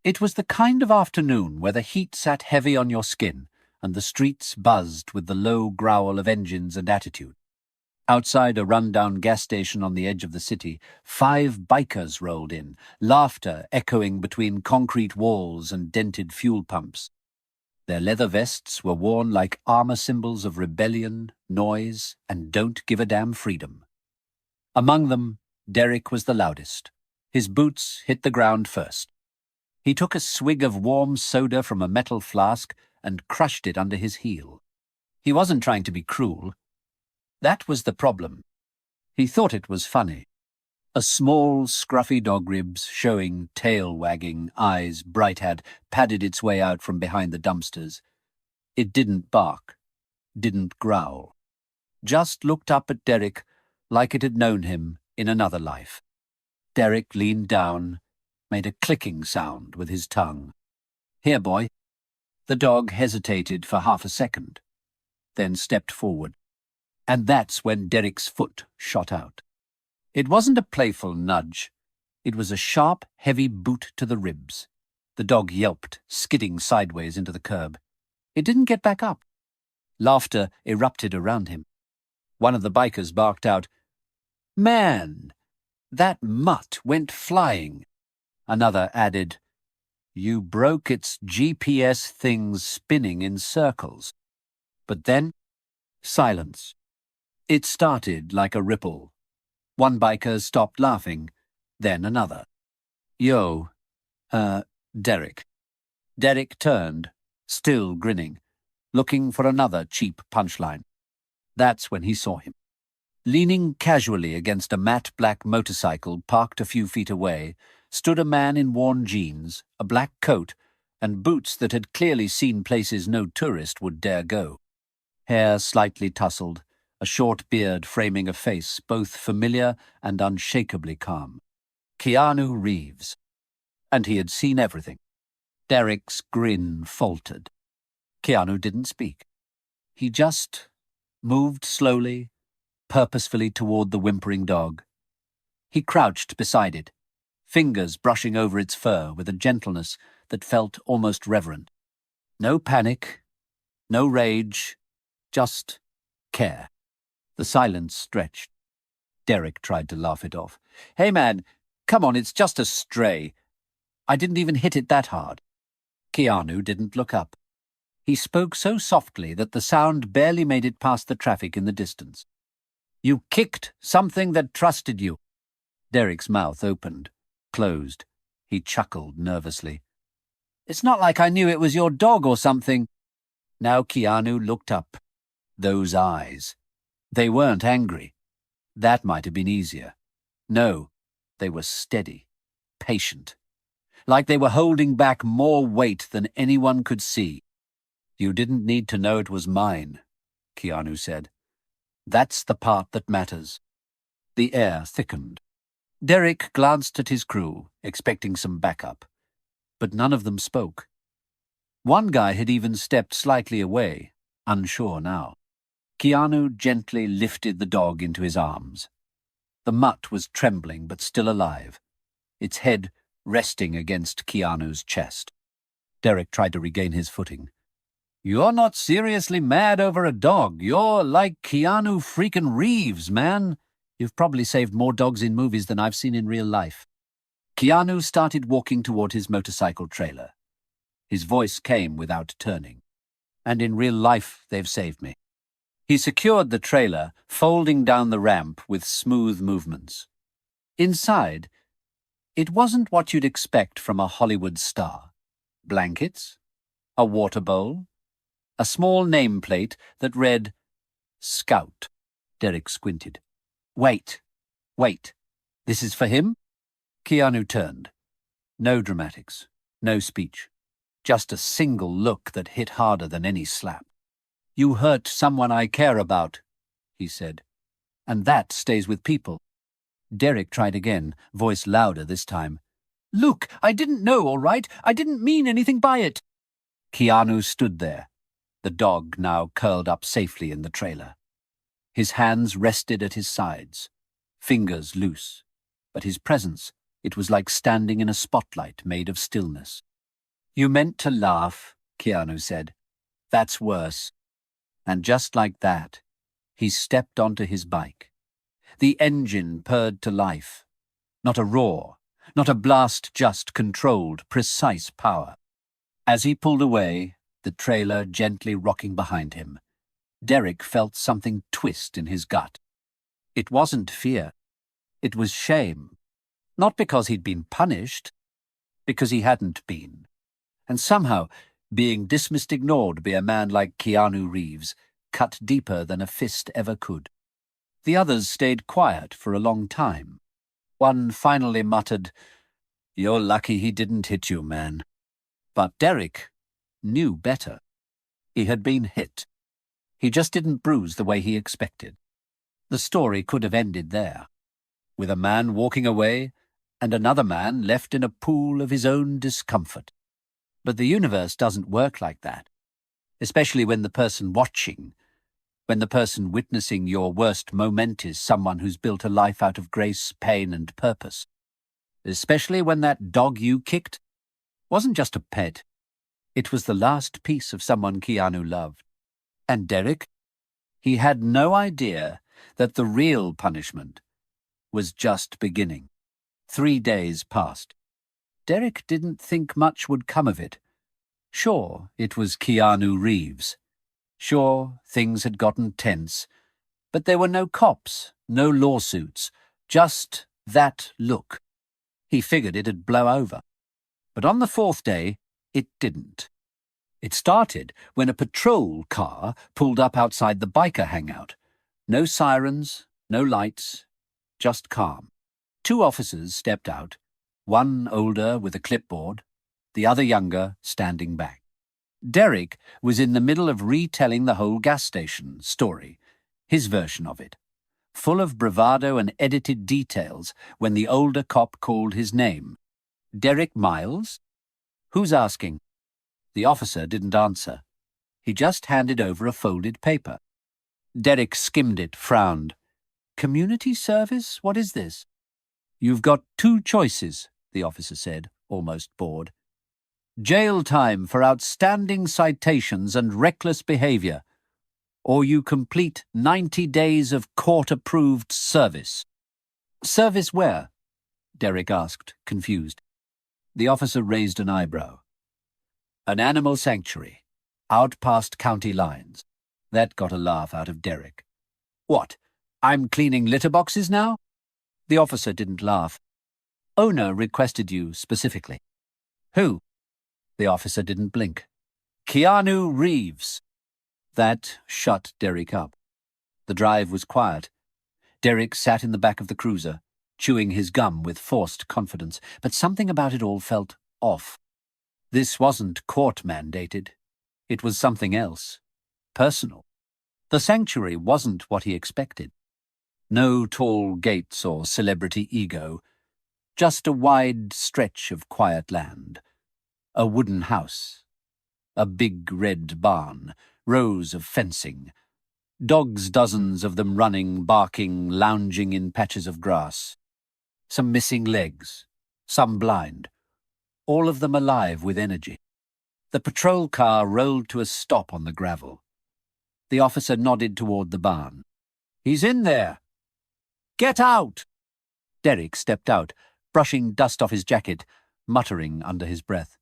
It was the kind of afternoon where the heat sat heavy on your skin and the streets buzzed with the low growl of engines and attitude. Outside a run-down gas station on the edge of the city, 5 bikers rolled in, laughter echoing between concrete walls and dented fuel pumps. Their leather vests were worn like armor symbols of rebellion, noise, and don't-give-a-damn freedom. Among them, Derek was the loudest. His boots hit the ground first. He took a swig of warm soda from a metal flask and crushed it under his heel. He wasn't trying to be cruel. That was the problem. He thought it was funny. A small, scruffy dog ribs, showing tail wagging, eyes bright had padded its way out from behind the dumpsters. It didn't bark, didn't growl. Just looked up at Derek like it had known him in another life. Derek leaned down, made a clicking sound with his tongue. "Here, boy." The dog hesitated for half a second, then stepped forward. And that's when Derek's foot shot out. It wasn't a playful nudge. It was a sharp, heavy boot to the ribs. The dog yelped, skidding sideways into the curb. It didn't get back up. Laughter erupted around him. One of the bikers barked out, "Man, that mutt went flying." Another added, "You broke its GPS things spinning in circles." But then, silence. It started like a ripple. One biker stopped laughing, then another. "Yo, Derek." Derek turned, still grinning, looking for another cheap punchline. That's when he saw him. Leaning casually against a matte black motorcycle parked a few feet away, stood a man in worn jeans, a black coat, and boots that had clearly seen places no tourist would dare go. Hair slightly tousled, a short beard framing a face both familiar and unshakably calm. Keanu Reeves. And he had seen everything. Derek's grin faltered. Keanu didn't speak. He just moved slowly, purposefully toward the whimpering dog. He crouched beside it, fingers brushing over its fur with a gentleness that felt almost reverent. No panic, no rage, just care. The silence stretched. Derek tried to laugh it off. "Hey man, come on, it's just a stray. I didn't even hit it that hard." Keanu didn't look up. He spoke so softly that the sound barely made it past the traffic in the distance. "You kicked something that trusted you." Derek's mouth opened, closed. He chuckled nervously. "It's not like I knew it was your dog or something." Now Keanu looked up. Those eyes. They weren't angry. That might have been easier. No, they were steady, patient, like they were holding back more weight than anyone could see. "You didn't need to know it was mine," Keanu said. "That's the part that matters." The air thickened. Derek glanced at his crew, expecting some backup, but none of them spoke. One guy had even stepped slightly away, unsure now. Keanu gently lifted the dog into his arms. The mutt was trembling but still alive, its head resting against Keanu's chest. Derek tried to regain his footing. "You're not seriously mad over a dog. You're like Keanu freaking Reeves, man. You've probably saved more dogs in movies than I've seen in real life." Keanu started walking toward his motorcycle trailer. His voice came without turning. "And in real life, they've saved me." He secured the trailer, folding down the ramp with smooth movements. Inside, it wasn't what you'd expect from a Hollywood star. Blankets, a water bowl, a small nameplate that read, "Scout." Derek squinted. Wait. This is for him?" Keanu turned. No dramatics, no speech. Just a single look that hit harder than any slap. "You hurt someone I care about," he said. "And that stays with people." Derek tried again, voice louder this time. "Look, I didn't know, all right? I didn't mean anything by it." Keanu stood there, the dog now curled up safely in the trailer. His hands rested at his sides, fingers loose, but his presence, it was like standing in a spotlight made of stillness. You meant to laugh, Keanu said. That's worse. And just like that, he stepped onto his bike. The engine purred to life. Not a roar, not a blast, just controlled, precise power. As he pulled away, the trailer gently rocking behind him, Derek felt something twist in his gut. It wasn't fear. It was shame. Not because he'd been punished, because he hadn't been. And somehow, being dismissed, ignored by a man like Keanu Reeves, cut deeper than a fist ever could. The others stayed quiet for a long time. One finally muttered, "You're lucky he didn't hit you, man." But Derek knew better. He had been hit. He just didn't bruise the way he expected. The story could have ended there, with a man walking away and another man left in a pool of his own discomfort. But the universe doesn't work like that, especially when the person watching, when the person witnessing your worst moment is someone who's built a life out of grace, pain, and purpose. Especially when that dog you kicked wasn't just a pet. It was the last piece of someone Keanu loved. And Derek? He had no idea that the real punishment was just beginning. 3 days passed. Derek didn't think much would come of it. Sure, it was Keanu Reeves. Sure, things had gotten tense. But there were no cops, no lawsuits, just that look. He figured it'd blow over. But on the 4th day, it didn't. It started when a patrol car pulled up outside the biker hangout. No sirens, no lights, just calm. 2 officers stepped out, one older with a clipboard, the other younger standing back. Derek was in the middle of retelling the whole gas station story, his version of it, full of bravado and edited details when the older cop called his name. Derek Miles? Who's asking? The officer didn't answer. He just handed over a folded paper. Derek skimmed it, frowned. Community service? What is this? You've got 2 choices, the officer said, almost bored. Jail time for outstanding citations and reckless behavior, or you complete 90 days of court-approved service. Service where? Derek asked, confused. The officer raised an eyebrow. An animal sanctuary, out past county lines. That got a laugh out of Derek. What, I'm cleaning litter boxes now? The officer didn't laugh. Owner requested you specifically. Who? The officer didn't blink. Keanu Reeves. That shut Derek up. The drive was quiet. Derek sat in the back of the cruiser, chewing his gum with forced confidence, but something about it all felt off. This wasn't court-mandated. It was something else. Personal. The sanctuary wasn't what he expected. No tall gates or celebrity ego. Just a wide stretch of quiet land. A wooden house. A big red barn. Rows of fencing. Dogs, dozens of them running, barking, lounging in patches of grass. Some missing legs. Some blind. All of them alive with energy. The patrol car rolled to a stop on the gravel. The officer nodded toward the barn. He's in there. Get out! Derek stepped out, brushing dust off his jacket, muttering under his breath.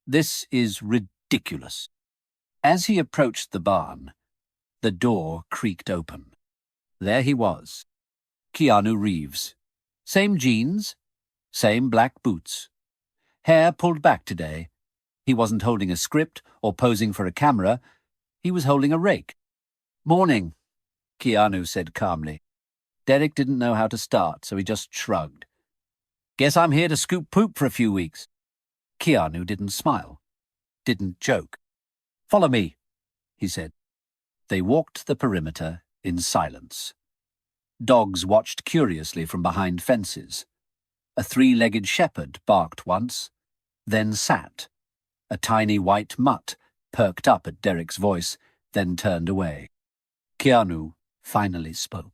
This is ridiculous. As he approached the barn, the door creaked open. There he was, Keanu Reeves. Same jeans, same black boots. Hair pulled back today. He wasn't holding a script or posing for a camera. He was holding a rake. Morning, Keanu said calmly. Derek didn't know how to start, so he just shrugged. Guess I'm here to scoop poop for a few weeks. Keanu didn't smile, didn't joke. Follow me, he said. They walked the perimeter in silence. Dogs watched curiously from behind fences. A 3-legged shepherd barked once, then sat. A tiny white mutt perked up at Derek's voice, then turned away. Keanu finally spoke.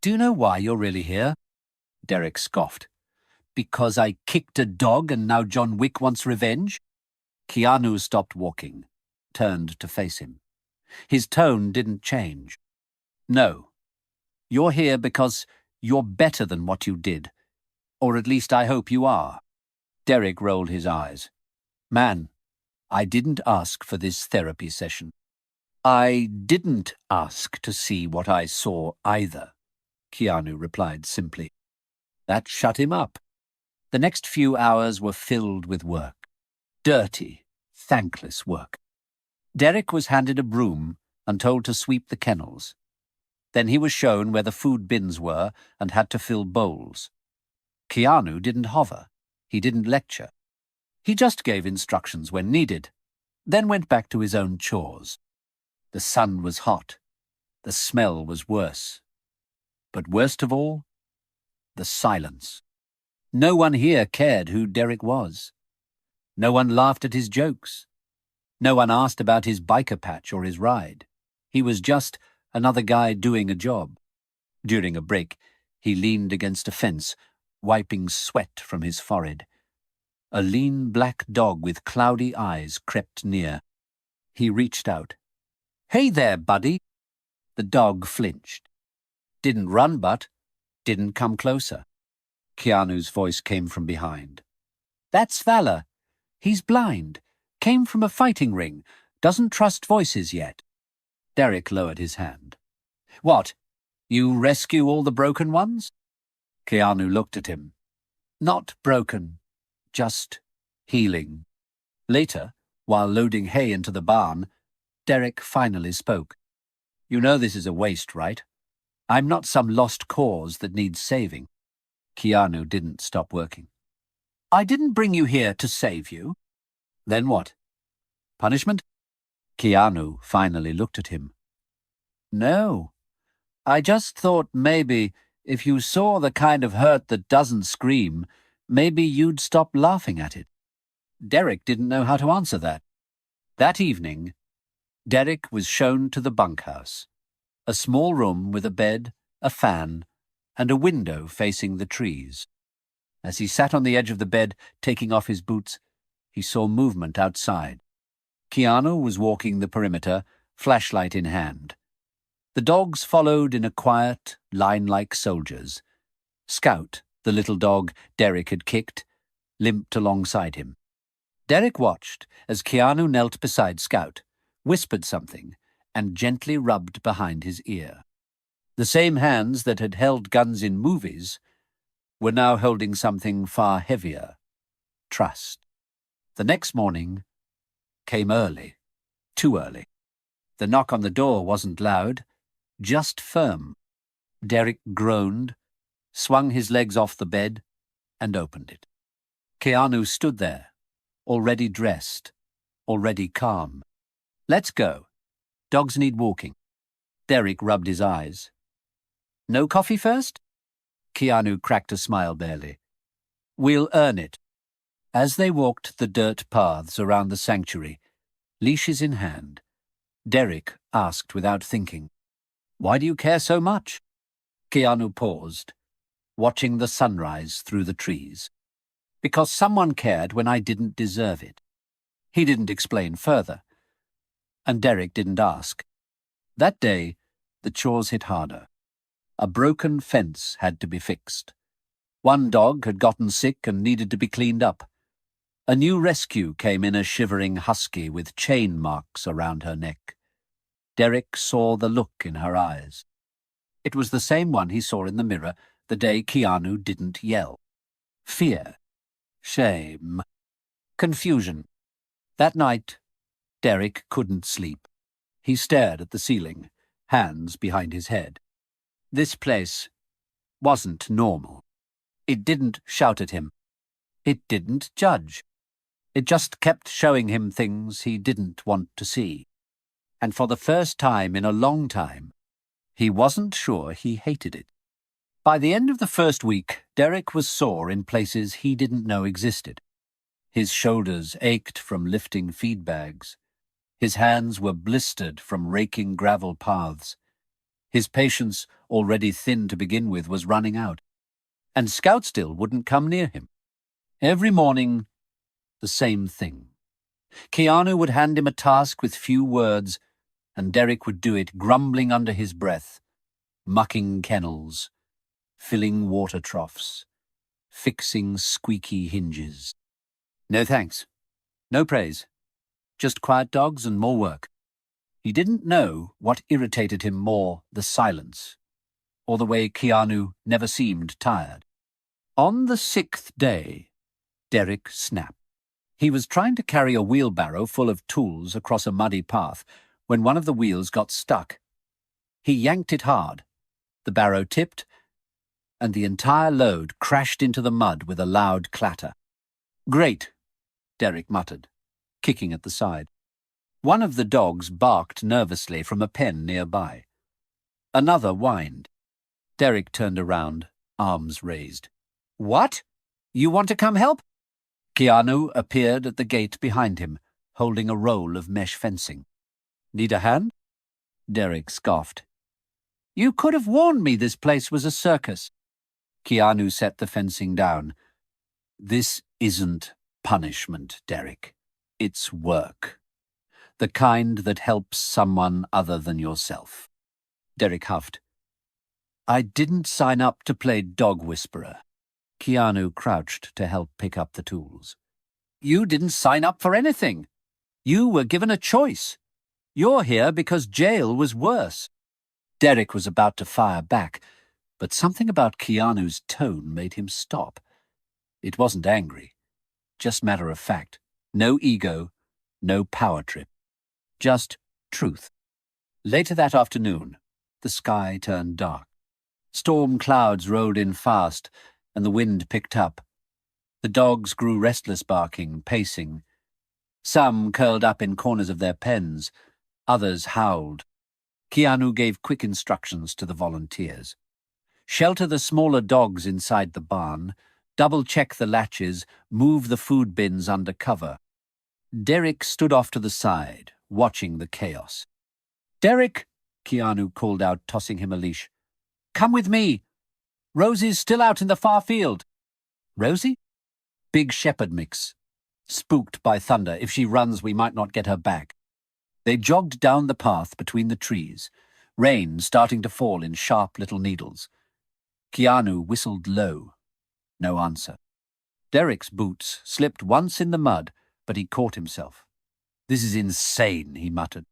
Do you know why you're really here? Derek scoffed. Because I kicked a dog and now John Wick wants revenge? Keanu stopped walking, turned to face him. His tone didn't change. No, you're here because you're better than what you did. Or at least I hope you are. Derek rolled his eyes. Man, I didn't ask for this therapy session. I didn't ask to see what I saw either, Keanu replied simply. That shut him up. The next few hours were filled with work. Dirty, thankless work. Derek was handed a broom and told to sweep the kennels. Then he was shown where the food bins were and had to fill bowls. Keanu didn't hover. He didn't lecture. He just gave instructions when needed, then went back to his own chores. The sun was hot. The smell was worse. But worst of all, the silence. No one here cared who Derek was. No one laughed at his jokes. No one asked about his biker patch or his ride. He was just another guy doing a job. During a break, he leaned against a fence, wiping sweat from his forehead. A lean black dog with cloudy eyes crept near. He reached out. "Hey there, buddy." The dog flinched. Didn't run, but didn't come closer. Keanu's voice came from behind. "That's Valor. He's blind. Came from a fighting ring. Doesn't trust voices yet." Derek lowered his hand. "What? You rescue all the broken ones?" Keanu looked at him. "Not broken. Just healing." Later, while loading hay into the barn, Derek finally spoke. "You know this is a waste, right? I'm not some lost cause that needs saving." Keanu didn't stop working. "I didn't bring you here to save you." "Then what? Punishment?" Keanu finally looked at him. "No. I just thought maybe if you saw the kind of hurt that doesn't scream, maybe you'd stop laughing at it." Derek didn't know how to answer that. That evening, Derek was shown to the bunkhouse, a small room with a bed, a fan, and a window facing the trees. As he sat on the edge of the bed, taking off his boots, he saw movement outside. Keanu was walking the perimeter, flashlight in hand. The dogs followed in a quiet, line like soldiers. Scout, the little dog Derek had kicked, limped alongside him. Derek watched as Keanu knelt beside Scout, whispered something, and gently rubbed behind his ear. The same hands that had held guns in movies were now holding something far heavier: trust. The next morning came early, too early. The knock on the door wasn't loud, just firm. Derek groaned, swung his legs off the bed, and opened it. Keanu stood there, already dressed, already calm. "Let's go. Dogs need walking." Derek rubbed his eyes. "No coffee first?" Keanu cracked a smile barely. "We'll earn it." As they walked the dirt paths around the sanctuary, leashes in hand, Derek asked without thinking, "Why do you care so much?" Keanu paused, watching the sunrise through the trees. "Because someone cared when I didn't deserve it." He didn't explain further, and Derek didn't ask. That day, the chores hit harder. A broken fence had to be fixed. One dog had gotten sick and needed to be cleaned up. A new rescue came in, a shivering husky with chain marks around her neck. Derek saw the look in her eyes. It was the same one he saw in the mirror the day Keanu didn't yell. Fear. Shame. Confusion. That night, Derek couldn't sleep. He stared at the ceiling, hands behind his head. This place wasn't normal. It didn't shout at him. It didn't judge. It just kept showing him things he didn't want to see. And for the first time in a long time, he wasn't sure he hated it. By the end of the first week, Derek was sore in places he didn't know existed. His shoulders ached from lifting feed bags. His hands were blistered from raking gravel paths. His patience, already thin to begin with, was running out. And Scout still wouldn't come near him. Every morning, the same thing. Keanu would hand him a task with few words, and Derek would do it, grumbling under his breath, mucking kennels, filling water troughs, fixing squeaky hinges. No thanks. No praise. Just quiet dogs and more work. He didn't know what irritated him more, the silence, or the way Keanu never seemed tired. On the 6th day, Derek snapped. He was trying to carry a wheelbarrow full of tools across a muddy path when one of the wheels got stuck. He yanked it hard. The barrow tipped, and the entire load crashed into the mud with a loud clatter. "Great," Derek muttered, kicking at the side. One of the dogs barked nervously from a pen nearby. Another whined. Derek turned around, arms raised. "What? You want to come help?" Keanu appeared at the gate behind him, holding a roll of mesh fencing. "Need a hand?" Derek scoffed. "You could have warned me this place was a circus." Keanu set the fencing down. "This isn't punishment, Derek. It's work. The kind that helps someone other than yourself." Derek huffed. "I didn't sign up to play dog whisperer." Keanu crouched to help pick up the tools. "You didn't sign up for anything. You were given a choice. You're here because jail was worse." Derek was about to fire back, but something about Keanu's tone made him stop. It wasn't angry, just matter of fact. No ego, no power trip. Just truth. Later that afternoon, the sky turned dark. Storm clouds rolled in fast, and the wind picked up. The dogs grew restless, barking, pacing. Some curled up in corners of their pens, others howled. Keanu gave quick instructions to the volunteers. Shelter the smaller dogs inside the barn, double-check the latches, move the food bins under cover. Derek stood off to the side, watching the chaos. "Derek," Keanu called out, tossing him a leash. "Come with me. Rosie's still out in the far field." "Rosie?" "Big shepherd mix. Spooked by thunder. If she runs, we might not get her back." They jogged down the path between the trees, rain starting to fall in sharp little needles. Keanu whistled low. No answer. Derek's boots slipped once in the mud, but he caught himself. "This is insane," he muttered.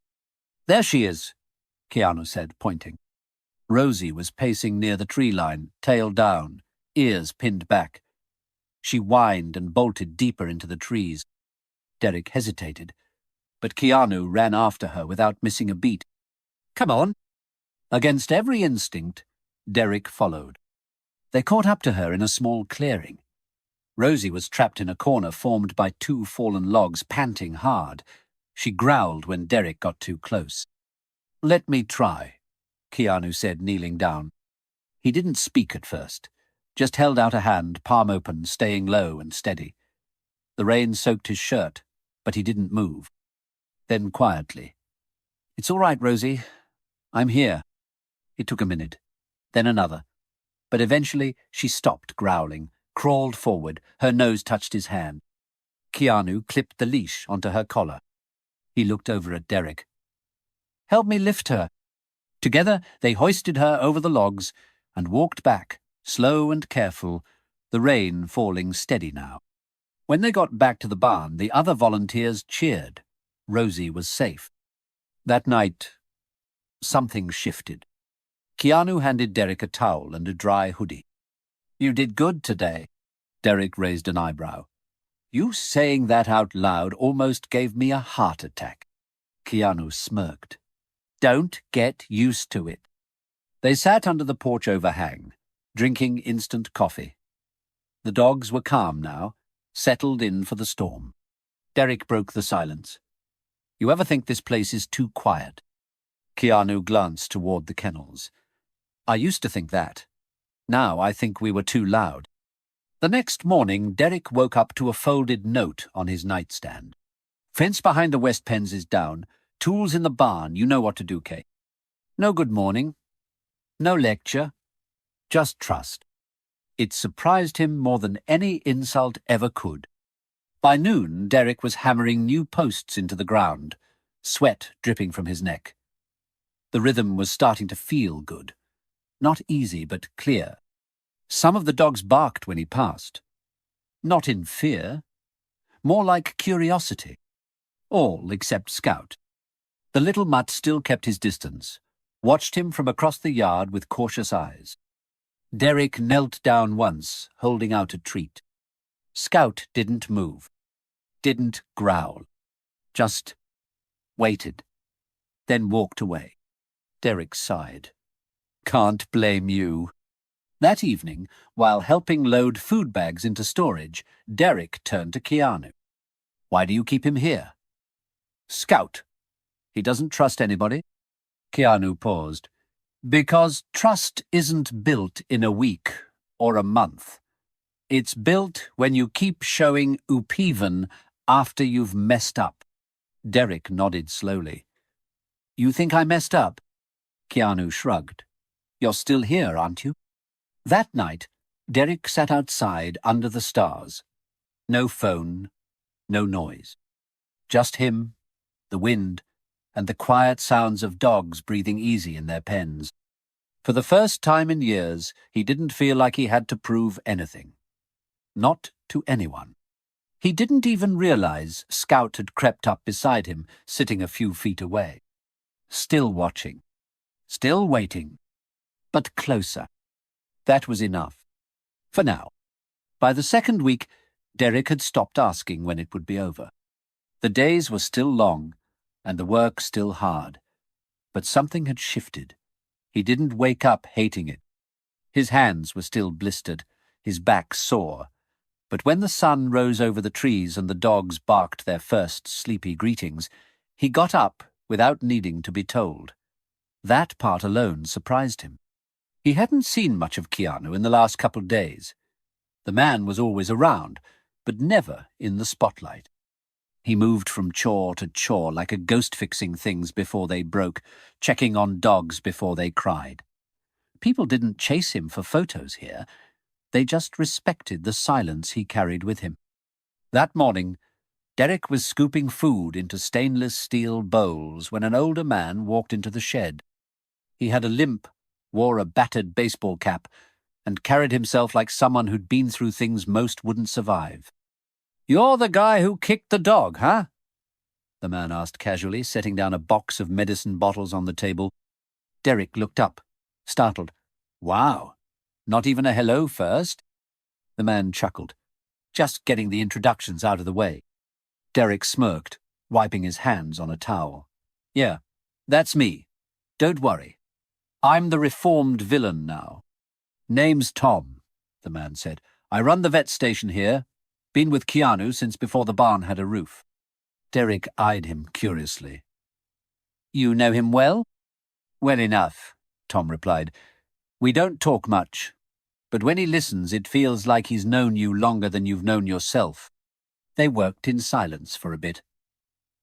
"There she is," Keanu said, pointing. Rosie was pacing near the tree line, tail down, ears pinned back. She whined and bolted deeper into the trees. Derek hesitated, but Keanu ran after her without missing a beat. "Come on." Against every instinct, Derek followed. They caught up to her in a small clearing. Rosie was trapped in a corner formed by two fallen logs, panting hard. She growled when Derek got too close. "Let me try," Keanu said, kneeling down. He didn't speak at first, just held out a hand, palm open, staying low and steady. The rain soaked his shirt, but he didn't move. Then quietly, "It's all right, Rosie. I'm here." It took a minute, then another. But eventually she stopped growling, crawled forward, her nose touched his hand. Keanu clipped the leash onto her collar. He looked over at Derek. "Help me lift her." Together they hoisted her over the logs and walked back, slow and careful, the rain falling steady now. When they got back to the barn, the other volunteers cheered. Rosie was safe. That night, something shifted. Keanu handed Derek a towel and a dry hoodie. "You did good today." Derek raised an eyebrow. "You saying that out loud almost gave me a heart attack." Keanu smirked. "Don't get used to it." They sat under the porch overhang, drinking instant coffee. The dogs were calm now, settled in for the storm. Derek broke the silence. "You ever think this place is too quiet?" Keanu glanced toward the kennels. "I used to think that. Now I think we were too loud." The next morning, Derek woke up to a folded note on his nightstand. "Fence behind the west pens is down. Tools in the barn. You know what to do, Kay. No good morning. No lecture. Just trust." It surprised him more than any insult ever could. By noon, Derek was hammering new posts into the ground, sweat dripping from his neck. The rhythm was starting to feel good. Not easy, but clear. Some of the dogs barked when he passed. Not in fear, more like curiosity. All except Scout. The little mutt still kept his distance, watched him from across the yard with cautious eyes. Derek knelt down once, holding out a treat. Scout didn't move, didn't growl, just waited, then walked away. Derek sighed. Can't blame you. That evening, while helping load food bags into storage, Derek turned to Keanu. Why do you keep him here? Scout. He doesn't trust anybody. Keanu paused. Because trust isn't built in a week or a month. It's built when you keep showing up even after you've messed up. Derek nodded slowly. You think I messed up? Keanu shrugged. You're still here, aren't you? That night, Derek sat outside under the stars. No phone, no noise. Just him, the wind, and the quiet sounds of dogs breathing easy in their pens. For the first time in years, he didn't feel like he had to prove anything. Not to anyone. He didn't even realize Scout had crept up beside him, sitting a few feet away. Still watching. Still waiting. But closer. That was enough. For now. By the second week, Derek had stopped asking when it would be over. The days were still long, and the work still hard. But something had shifted. He didn't wake up hating it. His hands were still blistered, his back sore. But when the sun rose over the trees and the dogs barked their first sleepy greetings, he got up without needing to be told. That part alone surprised him. He hadn't seen much of Keanu in the last couple of days. The man was always around, but never in the spotlight. He moved from chore to chore like a ghost fixing things before they broke, checking on dogs before they cried. People didn't chase him for photos here. They just respected the silence he carried with him. That morning, Derek was scooping food into stainless steel bowls when an older man walked into the shed. He had a limp, wore a battered baseball cap, and carried himself like someone who'd been through things most wouldn't survive. "You're the guy who kicked the dog, huh?" the man asked casually, setting down a box of medicine bottles on the table. Derek looked up, startled. "Wow, not even a hello first?" The man chuckled, just getting the introductions out of the way. Derek smirked, wiping his hands on a towel. "Yeah, that's me. Don't worry. I'm the reformed villain now." "Name's Tom," the man said. "I run the vet station here. Been with Keanu since before the barn had a roof." Derek eyed him curiously. "You know him well?" "Well enough," Tom replied. "We don't talk much, but when he listens it feels like he's known you longer than you've known yourself." They worked in silence for a bit.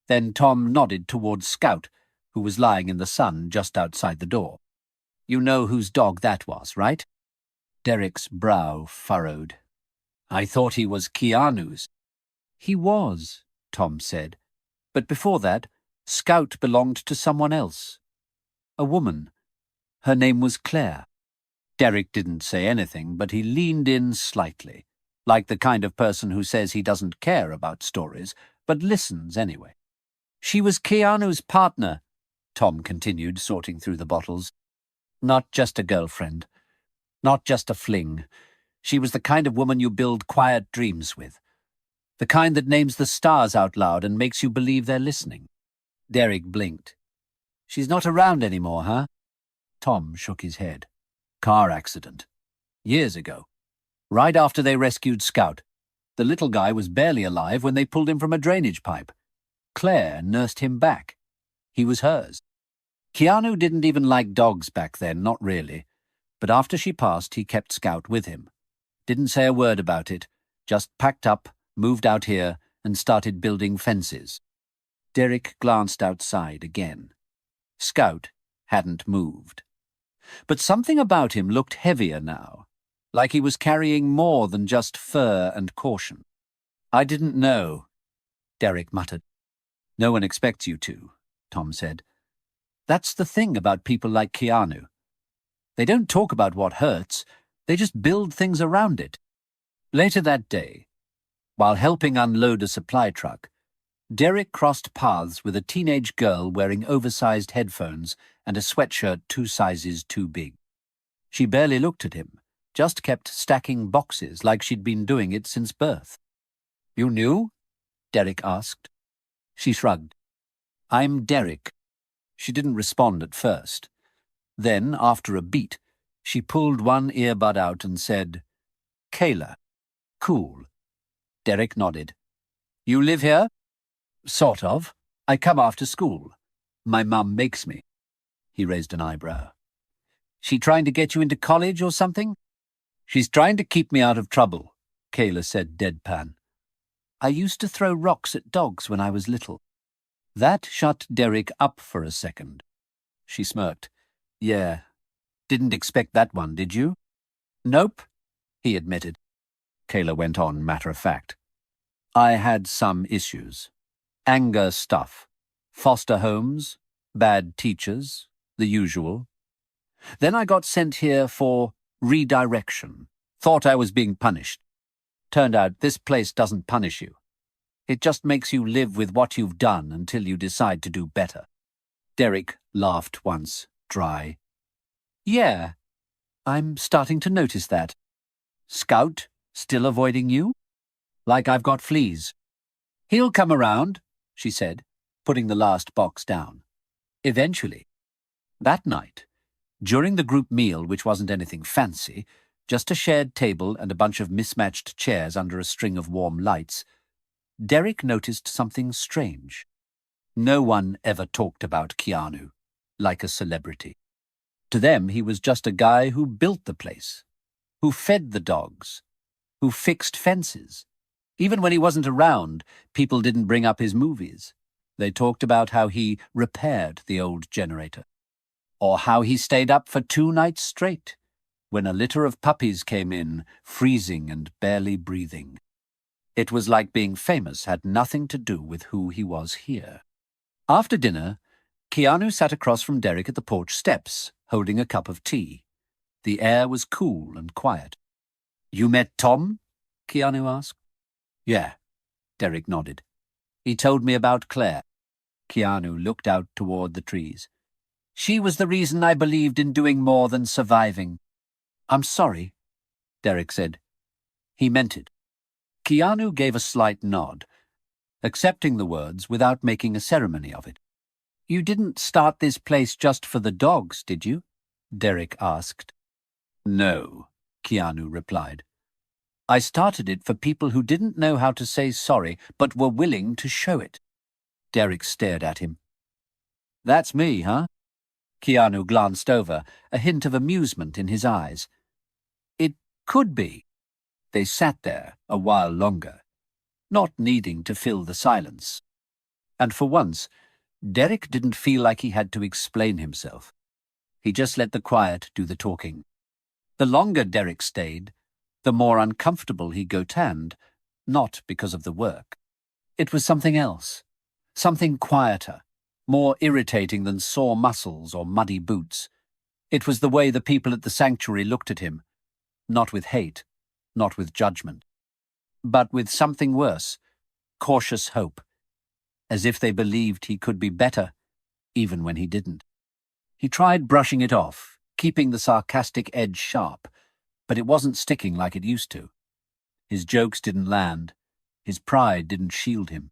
Then Tom nodded towards Scout, who was lying in the sun just outside the door. "You know whose dog that was, right?" Derek's brow furrowed. "I thought he was Keanu's." "He was," Tom said. "But before that, Scout belonged to someone else. A woman. Her name was Claire." Derek didn't say anything, but he leaned in slightly, like the kind of person who says he doesn't care about stories, but listens anyway. "She was Keanu's partner," Tom continued, sorting through the bottles. "Not just a girlfriend. Not just a fling. She was the kind of woman you build quiet dreams with. The kind that names the stars out loud and makes you believe they're listening." Derek blinked. "She's not around anymore, huh?" Tom shook his head. "Car accident. Years ago. Right after they rescued Scout. The little guy was barely alive when they pulled him from a drainage pipe. Claire nursed him back. He was hers. Keanu didn't even like dogs back then, not really. But after she passed, he kept Scout with him. Didn't say a word about it, just packed up, moved out here, and started building fences." Derek glanced outside again. Scout hadn't moved. But something about him looked heavier now, like he was carrying more than just fur and caution. I didn't know, Derek muttered. No one expects you to, Tom said. That's the thing about people like Keanu. They don't talk about what hurts, they just build things around it. Later that day, while helping unload a supply truck, Derek crossed paths with a teenage girl wearing oversized headphones and a sweatshirt 2 sizes too big. She barely looked at him, just kept stacking boxes like she'd been doing it since birth. You knew? Derek asked. She shrugged. I'm Derek. She didn't respond at first. Then, after a beat, she pulled one earbud out and said, Kayla. Cool. Derek nodded. You live here? Sort of. I come after school. My mum makes me. He raised an eyebrow. She trying to get you into college or something? She's trying to keep me out of trouble, Kayla said deadpan. I used to throw rocks at dogs when I was little. That shut Derek up for a second. She smirked. Yeah. Didn't expect that one, did you? Nope, he admitted. Kayla went on matter-of-fact. I had some issues. Anger stuff. Foster homes, bad teachers, the usual. Then I got sent here for redirection. Thought I was being punished. Turned out this place doesn't punish you. It just makes you live with what you've done until you decide to do better. Derek laughed once, dry. Yeah, I'm starting to notice that. Scout, still avoiding you? Like I've got fleas. He'll come around, she said, putting the last box down. Eventually. That night, during the group meal, which wasn't anything fancy, just a shared table and a bunch of mismatched chairs under a string of warm lights, Derek noticed something strange. No one ever talked about Keanu, like a celebrity. To them, he was just a guy who built the place, who fed the dogs, who fixed fences. Even when he wasn't around, people didn't bring up his movies. They talked about how he repaired the old generator, or how he stayed up for 2 nights straight, when a litter of puppies came in, freezing and barely breathing. It was like being famous had nothing to do with who he was here. After dinner, Keanu sat across from Derek at the porch steps, holding a cup of tea. The air was cool and quiet. You met Tom? Keanu asked. Yeah, Derek nodded. He told me about Claire. Keanu looked out toward the trees. She was the reason I believed in doing more than surviving. I'm sorry, Derek said. He meant it. Keanu gave a slight nod, accepting the words without making a ceremony of it. You didn't start this place just for the dogs, did you? Derek asked. No, Keanu replied. I started it for people who didn't know how to say sorry but were willing to show it. Derek stared at him. That's me, huh? Keanu glanced over, a hint of amusement in his eyes. It could be. They sat there a while longer, not needing to fill the silence. And for once, Derek didn't feel like he had to explain himself. He just let the quiet do the talking. The longer Derek stayed, the more uncomfortable he got, not because of the work. It was something else, something quieter, more irritating than sore muscles or muddy boots. It was the way the people at the sanctuary looked at him, not with hate, not with judgment, but with something worse, cautious hope, as if they believed he could be better, even when he didn't. He tried brushing it off, keeping the sarcastic edge sharp, but it wasn't sticking like it used to. His jokes didn't land. His pride didn't shield him.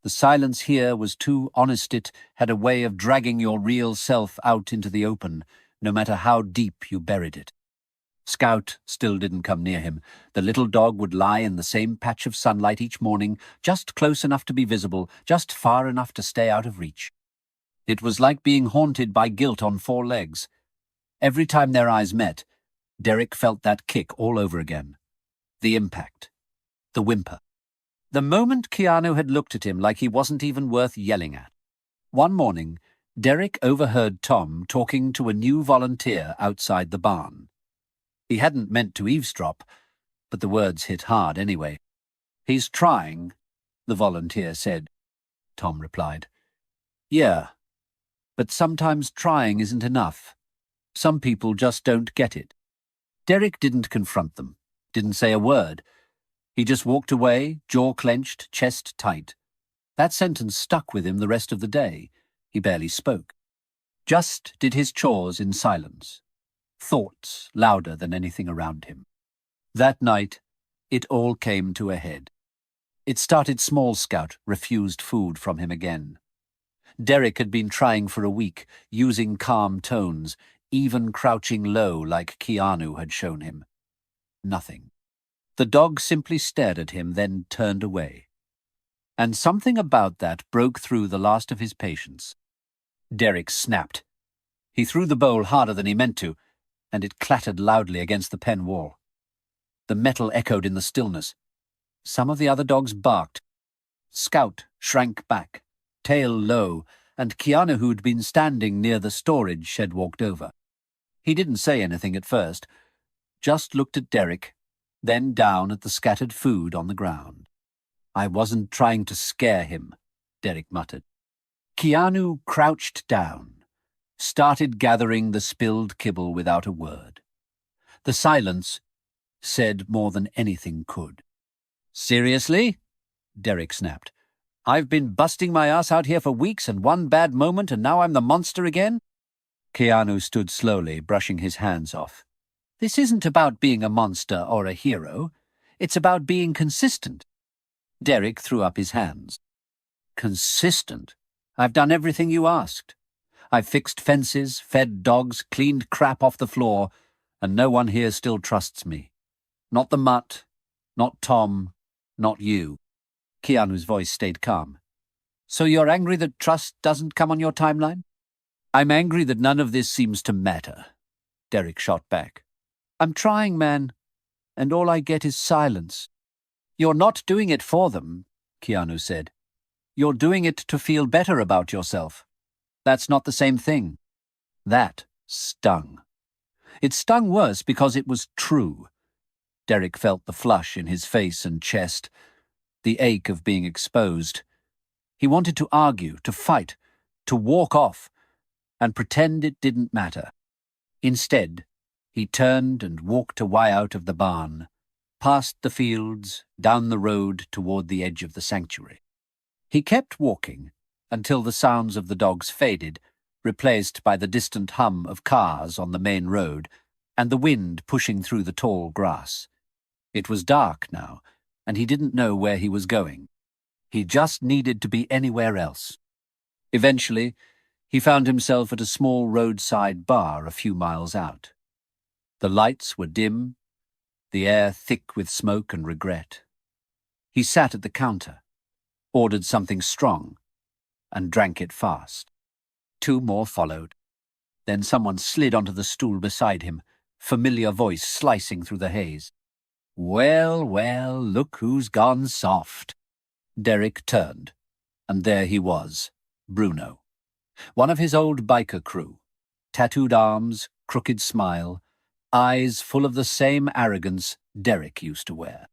The silence here was too honest. It had a way of dragging your real self out into the open, no matter how deep you buried it. Scout still didn't come near him. The little dog would lie in the same patch of sunlight each morning, just close enough to be visible, just far enough to stay out of reach. It was like being haunted by guilt on 4 legs. Every time their eyes met, Derek felt that kick all over again. The impact. The whimper. The moment Keanu had looked at him like he wasn't even worth yelling at. One morning, Derek overheard Tom talking to a new volunteer outside the barn. He hadn't meant to eavesdrop, but the words hit hard anyway. "He's trying," the volunteer said. Tom replied. "Yeah, but sometimes trying isn't enough. Some people just don't get it." Derek didn't confront them, didn't say a word. He just walked away, jaw clenched, chest tight. That sentence stuck with him the rest of the day. He barely spoke. Just did his chores in silence, thoughts louder than anything around him. That night, it all came to a head. It started Small Scout refused food from him again. Derek had been trying for a week, using calm tones, even crouching low like Keanu had shown him. Nothing. The dog simply stared at him, then turned away. And something about that broke through the last of his patience. Derek snapped. He threw the bowl harder than he meant to, and it clattered loudly against the pen wall. The metal echoed in the stillness. Some of the other dogs barked. Scout shrank back, tail low, and Keanu, who'd been standing near the storage shed, walked over. He didn't say anything at first, just looked at Derek, then down at the scattered food on the ground. "I wasn't trying to scare him," Derek muttered. Keanu crouched down, started gathering the spilled kibble without a word. The silence said more than anything could. "Seriously?" Derek snapped. "I've been busting my ass out here for weeks and one bad moment and now I'm the monster again?" Keanu stood slowly, brushing his hands off. "This isn't about being a monster or a hero. It's about being consistent." Derek threw up his hands. "Consistent? I've done everything you asked. I've fixed fences, fed dogs, cleaned crap off the floor, and no one here still trusts me. Not the mutt, not Tom, not you." Keanu's voice stayed calm. "So you're angry that trust doesn't come on your timeline?" "I'm angry that none of this seems to matter," Derek shot back. "I'm trying, man, and all I get is silence." "You're not doing it for them," Keanu said. "You're doing it to feel better about yourself. That's not the same thing." That stung. It stung worse because it was true. Derek felt the flush in his face and chest, the ache of being exposed. He wanted to argue, to fight, to walk off, and pretend it didn't matter. Instead, he turned and walked away out of the barn, past the fields, down the road toward the edge of the sanctuary. He kept walking until the sounds of the dogs faded, replaced by the distant hum of cars on the main road and the wind pushing through the tall grass. It was dark now, and he didn't know where he was going. He just needed to be anywhere else. Eventually, he found himself at a small roadside bar a few miles out. The lights were dim, the air thick with smoke and regret. He sat at the counter, ordered something strong, and drank it fast. 2 more followed. Then someone slid onto the stool beside him, familiar voice slicing through the haze. "Well, well, look who's gone soft." Derek turned, and there he was, Bruno. One of his old biker crew. Tattooed arms, crooked smile, eyes full of the same arrogance Derek used to wear.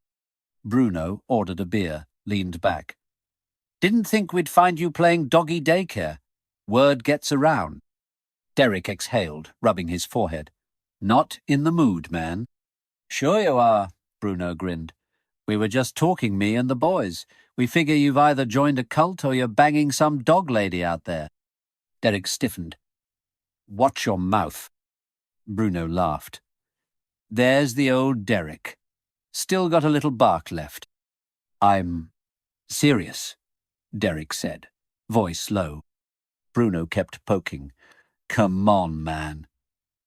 Bruno ordered a beer, leaned back. "Didn't think we'd find you playing doggy daycare. Word gets around." Derek exhaled, rubbing his forehead. "Not in the mood, man." "Sure you are," Bruno grinned. "We were just talking, me and the boys. We figure you've either joined a cult or you're banging some dog lady out there." Derek stiffened. "Watch your mouth." Bruno laughed. There's the old Derek. Still got a little bark left. "I'm serious," Derek said, voice low. Bruno kept poking. "Come on, man.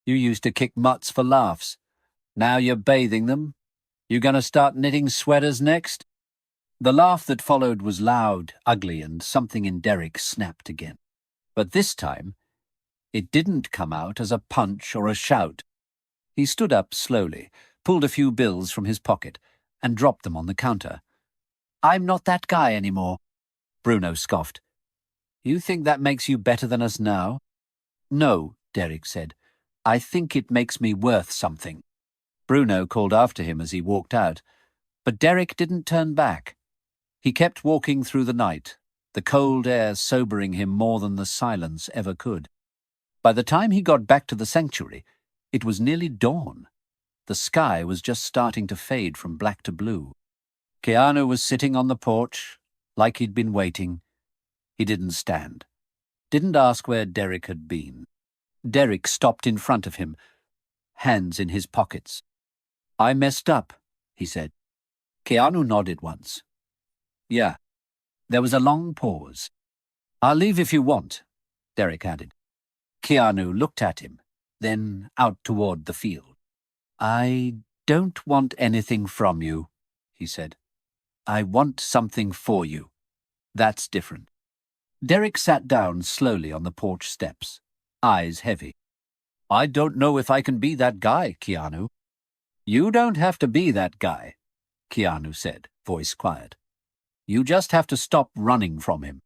You used to kick mutts for laughs. Now you're bathing them? You gonna start knitting sweaters next?" The laugh that followed was loud, ugly, and something in Derek snapped again. But this time, it didn't come out as a punch or a shout. He stood up slowly, pulled a few bills from his pocket, and dropped them on the counter. "I'm not that guy anymore," Bruno scoffed. "You think that makes you better than us now?" "No," Derek said. "I think it makes me worth something." Bruno called after him as he walked out, but Derek didn't turn back. He kept walking through the night, the cold air sobering him more than the silence ever could. By the time he got back to the sanctuary, it was nearly dawn. The sky was just starting to fade from black to blue. Keanu was sitting on the porch, like he'd been waiting. He didn't stand. Didn't ask where Derek had been. Derek stopped in front of him, hands in his pockets. "I messed up," he said. Keanu nodded once. "Yeah." There was a long pause. "I'll leave if you want," Derek added. Keanu looked at him, then out toward the field. "I don't want anything from you," he said. "I want something for you. That's different." Derek sat down slowly on the porch steps, eyes heavy. "I don't know if I can be that guy, Keanu." "You don't have to be that guy," Keanu said, voice quiet. "You just have to stop running from him."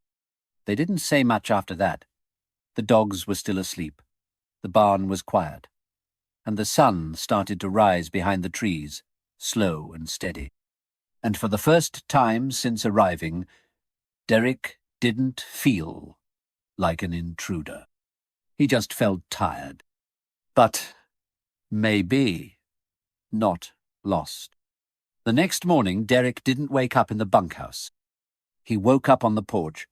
They didn't say much after that. The dogs were still asleep. The barn was quiet. And the sun started to rise behind the trees, slow and steady. And for the first time since arriving, Derek didn't feel like an intruder. He just felt tired. But maybe not lost. The next morning, Derek didn't wake up in the bunkhouse. He woke up on the porch,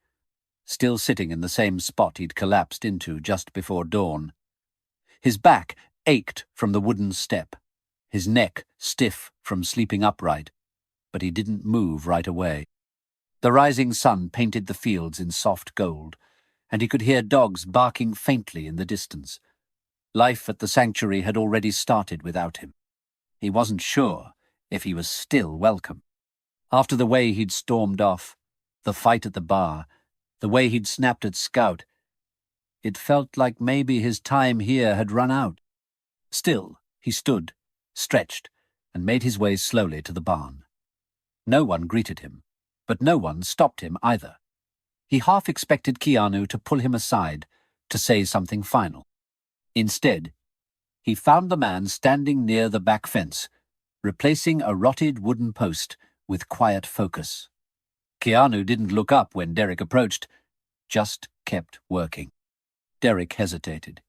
still sitting in the same spot he'd collapsed into just before dawn. His back ached from the wooden step, his neck stiff from sleeping upright, but he didn't move right away. The rising sun painted the fields in soft gold, and he could hear dogs barking faintly in the distance. Life at the sanctuary had already started without him. He wasn't sure if he was still welcome. After the way he'd stormed off, the fight at the bar, the way he'd snapped at Scout, it felt like maybe his time here had run out. Still, he stood, stretched, and made his way slowly to the barn. No one greeted him, but no one stopped him either. He half expected Keanu to pull him aside, to say something final. Instead, he found the man standing near the back fence, replacing a rotted wooden post with quiet focus. Keanu didn't look up when Derek approached, just kept working. Derek hesitated.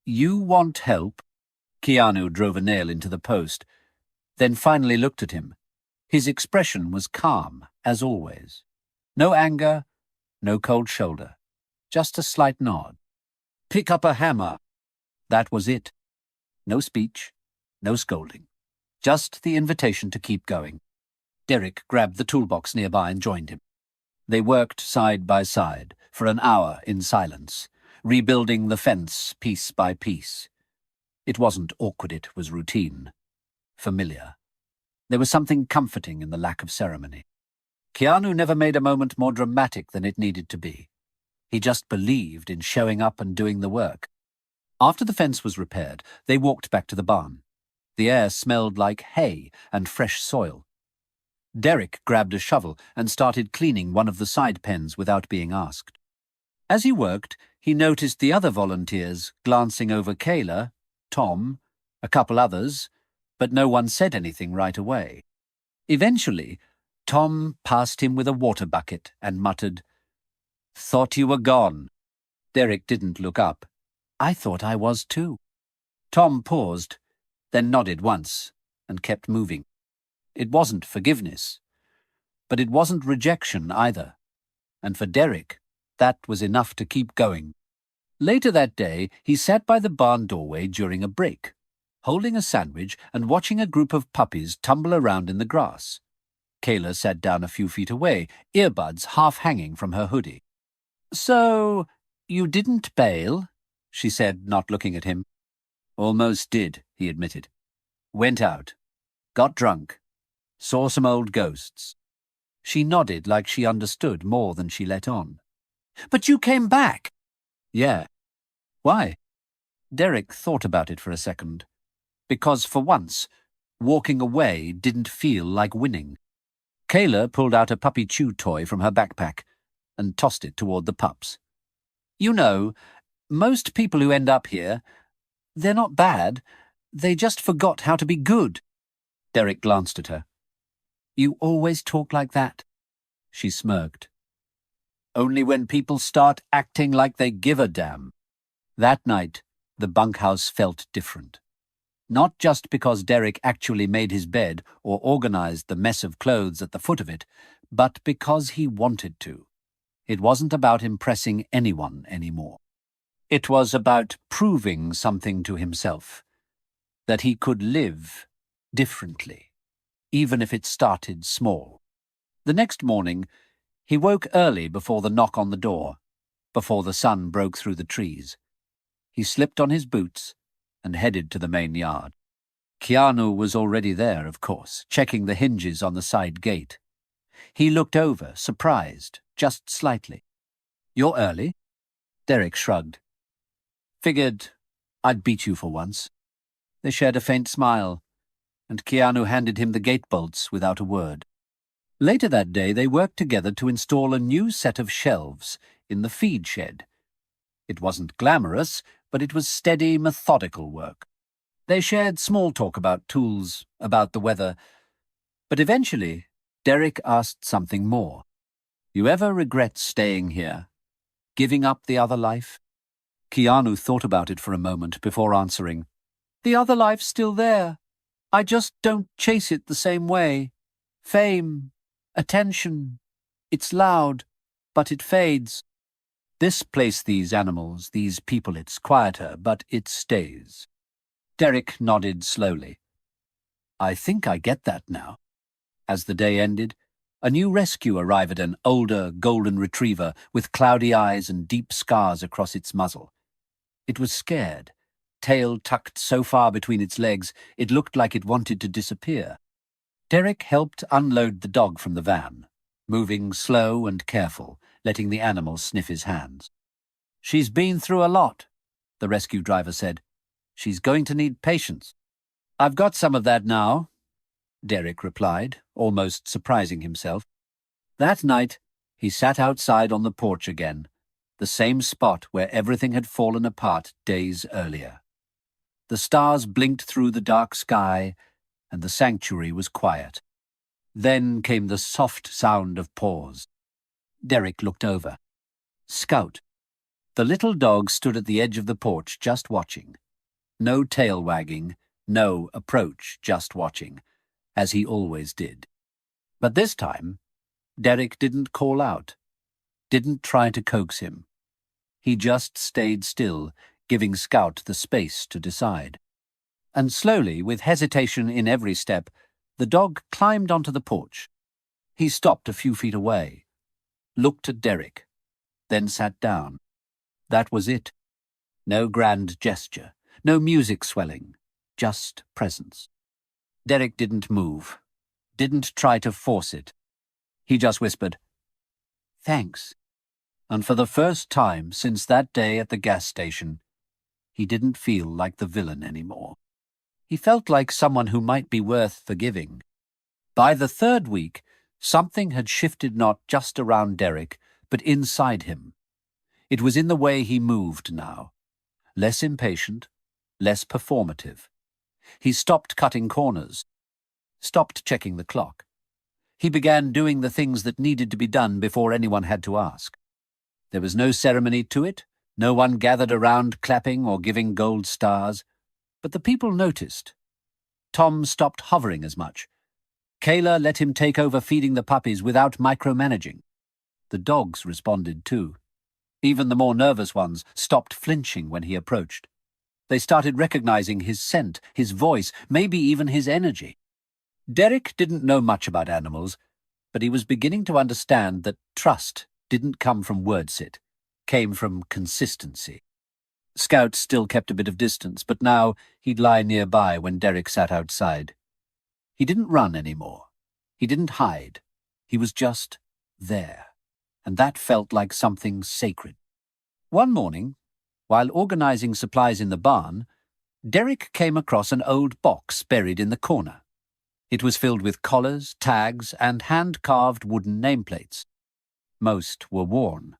"You want help?" Keanu drove a nail into the post, then finally looked at him. His expression was calm, as always. No anger, no cold shoulder, just a slight nod. "Pick up a hammer." That was it. No speech, no scolding. Just the invitation to keep going. Derek grabbed the toolbox nearby and joined him. They worked side by side for an hour in silence, rebuilding the fence piece by piece. It wasn't awkward, it was routine. Familiar. There was something comforting in the lack of ceremony. Keanu never made a moment more dramatic than it needed to be. He just believed in showing up and doing the work. After the fence was repaired, they walked back to the barn. The air smelled like hay and fresh soil. Derek grabbed a shovel and started cleaning one of the side pens without being asked. As he worked, he noticed the other volunteers glancing over Kayla, Tom, a couple others, but no one said anything right away. Eventually, Tom passed him with a water bucket and muttered, "Thought you were gone." Derek didn't look up. "I thought I was too." Tom paused, then nodded once and kept moving. It wasn't forgiveness, but it wasn't rejection either. And for Derek, that was enough to keep going. Later that day, he sat by the barn doorway during a break, holding a sandwich and watching a group of puppies tumble around in the grass. Kayla sat down a few feet away, earbuds half hanging from her hoodie. "So, you didn't bail?" she said, not looking at him. "Almost did," he admitted. "Went out. Got drunk. Saw some old ghosts." She nodded like she understood more than she let on. "But you came back." "Yeah." "Why?" Derek thought about it for a second. Because for once, walking away didn't feel like winning. Kayla pulled out a puppy chew toy from her backpack and tossed it toward the pups. "You know, most people who end up here, they're not bad. They just forgot how to be good." Derek glanced at her. "You always talk like that." She smirked. Only when people start acting like they give a damn. That night, the bunkhouse felt different. Not just because Derek actually made his bed or organized the mess of clothes at the foot of it, but because he wanted to. It wasn't about impressing anyone anymore. It was about proving something to himself, that he could live differently, even if it started small. The next morning, he woke early before the knock on the door, before the sun broke through the trees. He slipped on his boots and headed to the main yard. Keanu was already there, of course, checking the hinges on the side gate. He looked over, surprised, just slightly. "You're early?" Derek shrugged. "Figured I'd beat you for once." They shared a faint smile, and Keanu handed him the gate bolts without a word. Later that day, they worked together to install a new set of shelves in the feed shed. It wasn't glamorous, but it was steady, methodical work. They shared small talk about tools, about the weather, but eventually, Derek asked something more. "You ever regret staying here? Giving up the other life?" Keanu thought about it for a moment before answering. "The other life's still there. I just don't chase it the same way. Fame, attention, it's loud, but it fades. Displace these animals, these people, it's quieter, but it stays." Derek nodded slowly. "I think I get that now." As the day ended, a new rescue arrived at an older golden retriever with cloudy eyes and deep scars across its muzzle. It was scared, tail tucked so far between its legs it looked like it wanted to disappear. Derek helped unload the dog from the van, moving slow and careful, letting the animal sniff his hands. "She's been through a lot," the rescue driver said. "She's going to need patience." "I've got some of that now," Derek replied, almost surprising himself. That night, he sat outside on the porch again, the same spot where everything had fallen apart days earlier. The stars blinked through the dark sky, and the sanctuary was quiet. Then came the soft sound of paws. Derek looked over. Scout. The little dog stood at the edge of the porch just watching. No tail wagging, no approach, just watching, as he always did. But this time, Derek didn't call out, didn't try to coax him. He just stayed still, giving Scout the space to decide. And slowly, with hesitation in every step, the dog climbed onto the porch. He stopped a few feet away, looked at Derek, then sat down. That was it. No grand gesture, no music swelling, just presence. Derek didn't move, didn't try to force it. He just whispered, "Thanks." And for the first time since that day at the gas station, he didn't feel like the villain anymore. He felt like someone who might be worth forgiving. By the third week, something had shifted not just around Derek, but inside him. It was in the way he moved now. Less impatient, less performative. He stopped cutting corners, stopped checking the clock. He began doing the things that needed to be done before anyone had to ask. There was no ceremony to it, no one gathered around clapping or giving gold stars, but the people noticed. Tom stopped hovering as much. Kayla let him take over feeding the puppies without micromanaging. The dogs responded too. Even the more nervous ones stopped flinching when he approached. They started recognizing his scent, his voice, maybe even his energy. Derek didn't know much about animals, but he was beginning to understand that trust didn't come from wordsit, came from consistency. Scout still kept a bit of distance, but now he'd lie nearby when Derek sat outside. He didn't run anymore. He didn't hide. He was just there, and that felt like something sacred. One morning, while organizing supplies in the barn, Derek came across an old box buried in the corner. It was filled with collars, tags, and hand-carved wooden nameplates. Most were worn.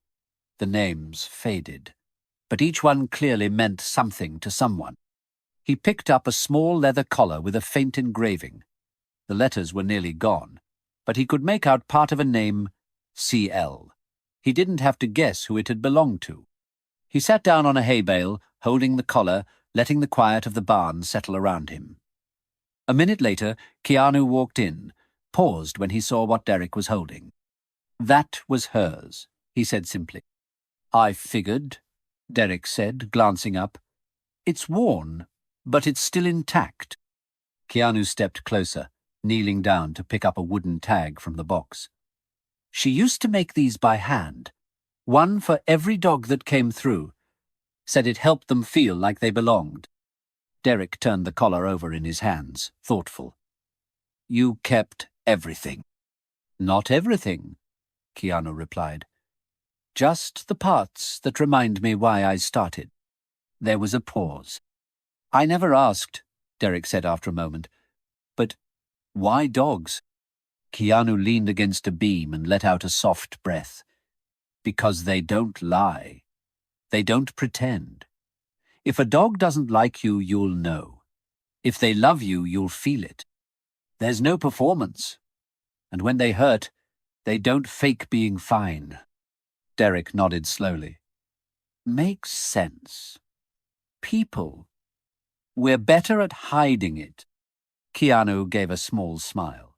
The names faded, but each one clearly meant something to someone. He picked up a small leather collar with a faint engraving. The letters were nearly gone, but he could make out part of a name, CL. He didn't have to guess who it had belonged to. He sat down on a hay bale, holding the collar, letting the quiet of the barn settle around him. A minute later, Keanu walked in, paused when he saw what Derek was holding. That was hers, he said simply. I figured, Derek said, glancing up. It's worn, but it's still intact. Keanu stepped closer, kneeling down to pick up a wooden tag from the box. She used to make these by hand, one for every dog that came through. Said it helped them feel like they belonged. Derek turned the collar over in his hands, thoughtful. You kept everything. Not everything, Keanu replied. Just the parts that remind me why I started. There was a pause. I never asked, Derek said after a moment. But why dogs? Keanu leaned against a beam and let out a soft breath. Because they don't lie. They don't pretend. If a dog doesn't like you, you'll know. If they love you, you'll feel it. There's no performance. And when they hurt, they don't fake being fine. Derek nodded slowly. Makes sense. People. We're better at hiding it. Keanu gave a small smile.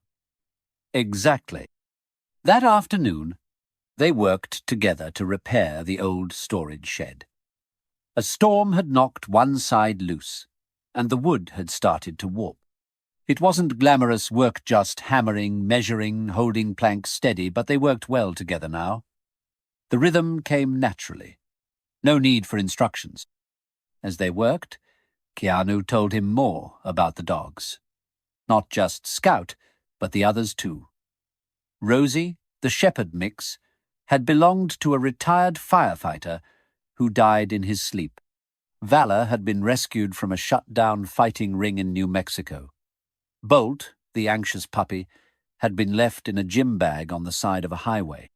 Exactly. That afternoon, they worked together to repair the old storage shed. A storm had knocked one side loose, and the wood had started to warp. It wasn't glamorous work just hammering, measuring, holding planks steady, but they worked well together now. The rhythm came naturally. No need for instructions. As they worked, Keanu told him more about the dogs. Not just Scout, but the others too. Rosie, the shepherd mix, had belonged to a retired firefighter who died in his sleep. Valor had been rescued from a shut-down fighting ring in New Mexico. Bolt, the anxious puppy, had been left in a gym bag on the side of a highway.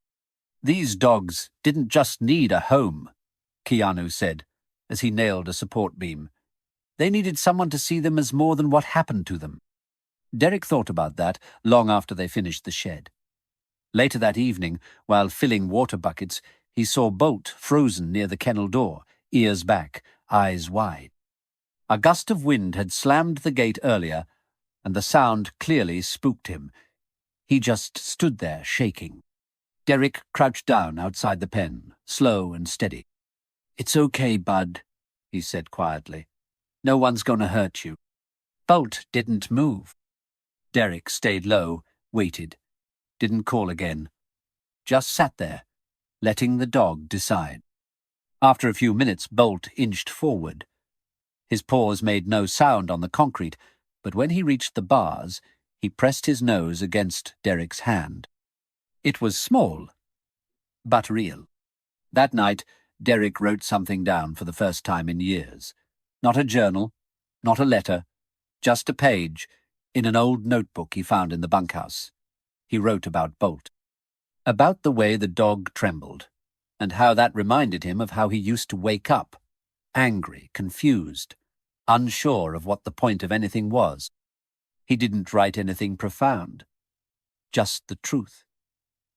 These dogs didn't just need a home, Keanu said, as he nailed a support beam. They needed someone to see them as more than what happened to them. Derek thought about that long after they finished the shed. Later that evening, while filling water buckets, he saw Bolt frozen near the kennel door, ears back, eyes wide. A gust of wind had slammed the gate earlier, and the sound clearly spooked him. He just stood there, shaking. Derek crouched down outside the pen, slow and steady. It's okay, bud, he said quietly. No one's going to hurt you. Bolt didn't move. Derek stayed low, waited, didn't call again. Just sat there, letting the dog decide. After a few minutes, Bolt inched forward. His paws made no sound on the concrete, but when he reached the bars, he pressed his nose against Derek's hand. It was small, but real. That night, Derek wrote something down for the first time in years. Not a journal, not a letter, just a page in an old notebook he found in the bunkhouse. He wrote about Bolt. About the way the dog trembled, and how that reminded him of how he used to wake up, angry, confused, unsure of what the point of anything was. He didn't write anything profound, just the truth,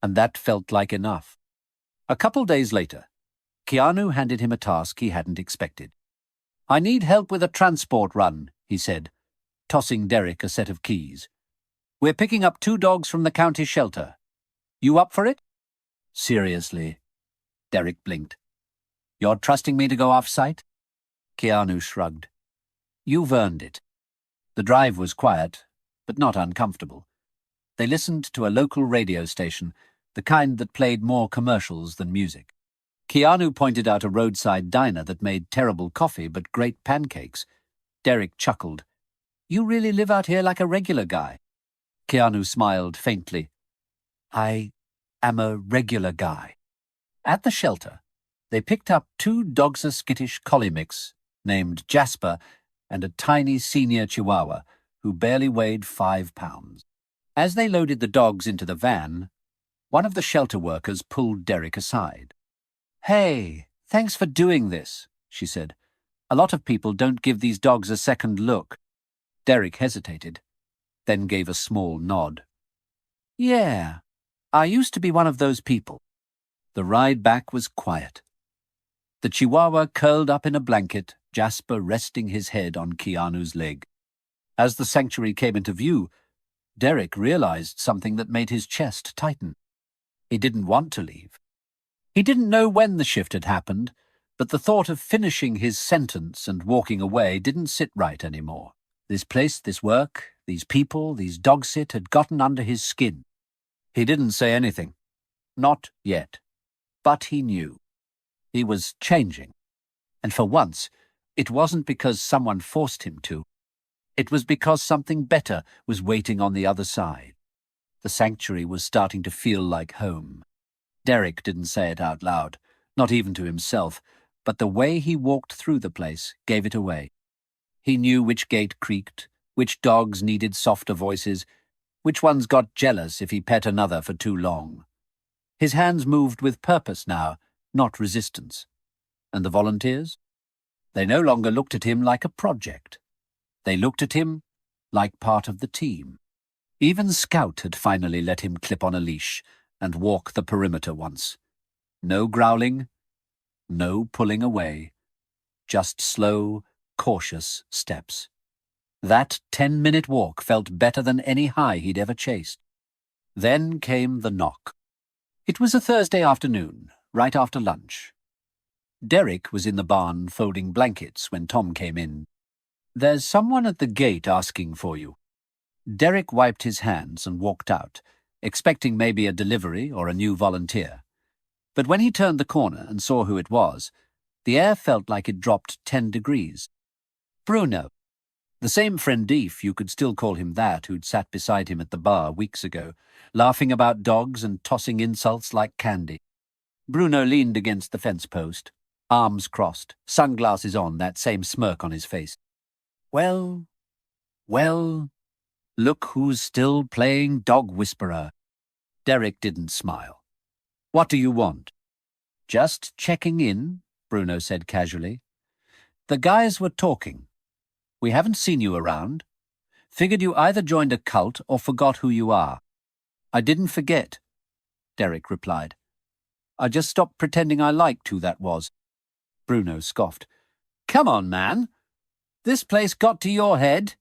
and that felt like enough. A couple days later, Keanu handed him a task he hadn't expected. I need help with a transport run, he said, tossing Derek a set of keys. We're picking up 2 dogs from the county shelter. You up for it? Seriously? Derek blinked. You're trusting me to go off-site? Keanu shrugged. You've earned it. The drive was quiet, but not uncomfortable. They listened to a local radio station, the kind that played more commercials than music. Keanu pointed out a roadside diner that made terrible coffee but great pancakes. Derek chuckled. You really live out here like a regular guy. Keanu smiled faintly. I am a regular guy. At the shelter, they picked up 2 Dogser skittish collie mix named Jasper and a tiny senior Chihuahua who barely weighed 5 pounds. As they loaded the dogs into the van, one of the shelter workers pulled Derek aside. Hey, thanks for doing this, she said. A lot of people don't give these dogs a second look. Derek hesitated, then gave a small nod. Yeah, I used to be one of those people. The ride back was quiet. The Chihuahua curled up in a blanket, Jasper resting his head on Keanu's leg. As the sanctuary came into view, Derek realized something that made his chest tighten. He didn't want to leave. He didn't know when the shift had happened, but the thought of finishing his sentence and walking away didn't sit right anymore. This place, this work, these people, these dog-sit had gotten under his skin. He didn't say anything. Not yet. But he knew. He was changing. And for once, it wasn't because someone forced him to. It was because something better was waiting on the other side. The sanctuary was starting to feel like home. Derek didn't say it out loud, not even to himself, but the way he walked through the place gave it away. He knew which gate creaked, which dogs needed softer voices, which ones got jealous if he pet another for too long. His hands moved with purpose now, not resistance. And the volunteers? They no longer looked at him like a project. They looked at him like part of the team. Even Scout had finally let him clip on a leash and walk the perimeter once. No growling, no pulling away, just slow, cautious steps. That 10-minute walk felt better than any high he'd ever chased. Then came the knock. It was a Thursday afternoon, right after lunch. Derek was in the barn folding blankets when Tom came in. "There's someone at the gate asking for you." Derek wiped his hands and walked out, expecting maybe a delivery or a new volunteer. But when he turned the corner and saw who it was, the air felt like it dropped 10 degrees. Bruno. The same friendife, you could still call him that, who'd sat beside him at the bar weeks ago, laughing about dogs and tossing insults like candy. Bruno leaned against the fence post, arms crossed, sunglasses on, that same smirk on his face. Well, look who's still playing dog whisperer. Derek didn't smile. "What do you want?" "Just checking in," Bruno said casually. "The guys were talking. We haven't seen you around. Figured you either joined a cult or forgot who you are." "I didn't forget," Derek replied. "I just stopped pretending I liked who that was." Bruno scoffed. "Come on, man. This place got to your head?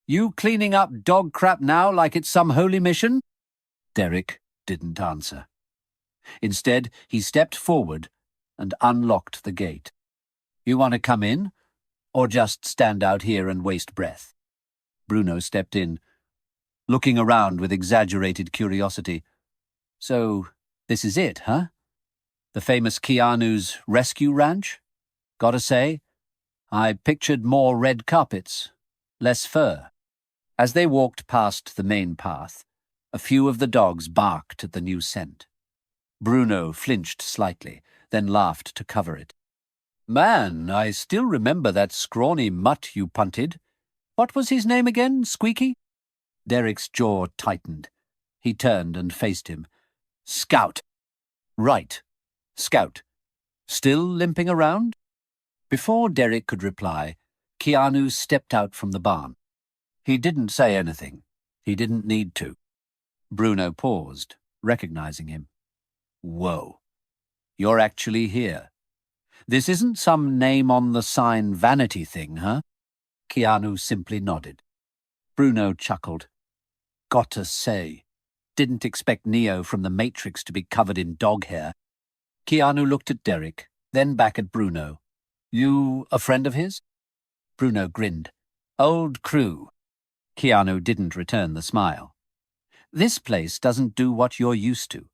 You cleaning up dog crap now like it's some holy mission?" Derek didn't answer. Instead, he stepped forward and unlocked the gate. "You want to come in, or just stand out here and waste breath?" Bruno stepped in, looking around with exaggerated curiosity. "So, this is it, huh? The famous Keanu's rescue ranch? Gotta say, I pictured more red carpets, less fur." As they walked past the main path, a few of the dogs barked at the new scent. Bruno flinched slightly, then laughed to cover it. "Man, I still remember that scrawny mutt you punted. What was his name again, Squeaky?" Derek's jaw tightened. He turned and faced him. "Scout." "Right. Scout. Still limping around?" Before Derek could reply, Keanu stepped out from the barn. He didn't say anything. He didn't need to. Bruno paused, recognizing him. "Whoa. You're actually here. This isn't some name-on-the-sign vanity thing, huh?" Keanu simply nodded. Bruno chuckled. "Gotta say, didn't expect Neo from the Matrix to be covered in dog hair." Keanu looked at Derek, then back at Bruno. "You a friend of his?" Bruno grinned. "Old crew." Keanu didn't return the smile. "This place doesn't do what you're used to.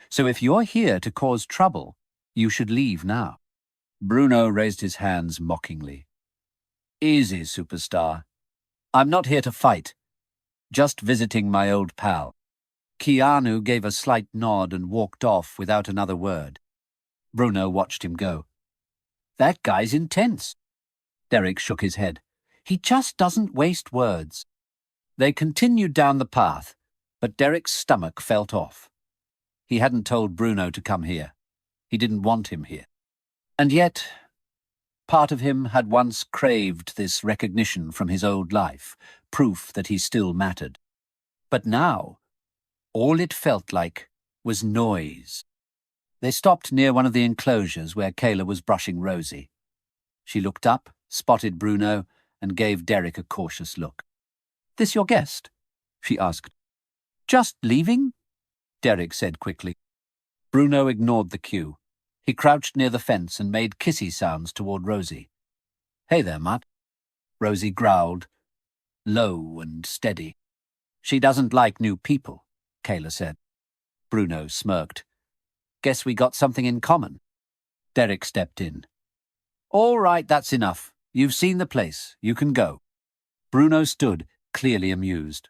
So if you're here to cause trouble, you should leave now." Bruno raised his hands mockingly. "Easy, superstar. I'm not here to fight. Just visiting my old pal." Keanu gave a slight nod and walked off without another word. Bruno watched him go. "That guy's intense." Derek shook his head. "He just doesn't waste words." They continued down the path, but Derek's stomach felt off. He hadn't told Bruno to come here. He didn't want him here. And yet, part of him had once craved this recognition from his old life, proof that he still mattered. But now, All it felt like was noise. They stopped near one of the enclosures where Kayla was brushing Rosie. She looked up, spotted Bruno, and gave Derek a cautious look. "This your guest?" she asked. "Just leaving?" Derek said quickly. Bruno ignored the cue. He crouched near the fence and made kissy sounds toward Rosie. "Hey there, Mutt." Rosie growled, low and steady. "She doesn't like new people," Kayla said. Bruno smirked. "Guess we got something in common." Derek stepped in. "All right, that's enough. You've seen the place. You can go." Bruno stood, clearly amused.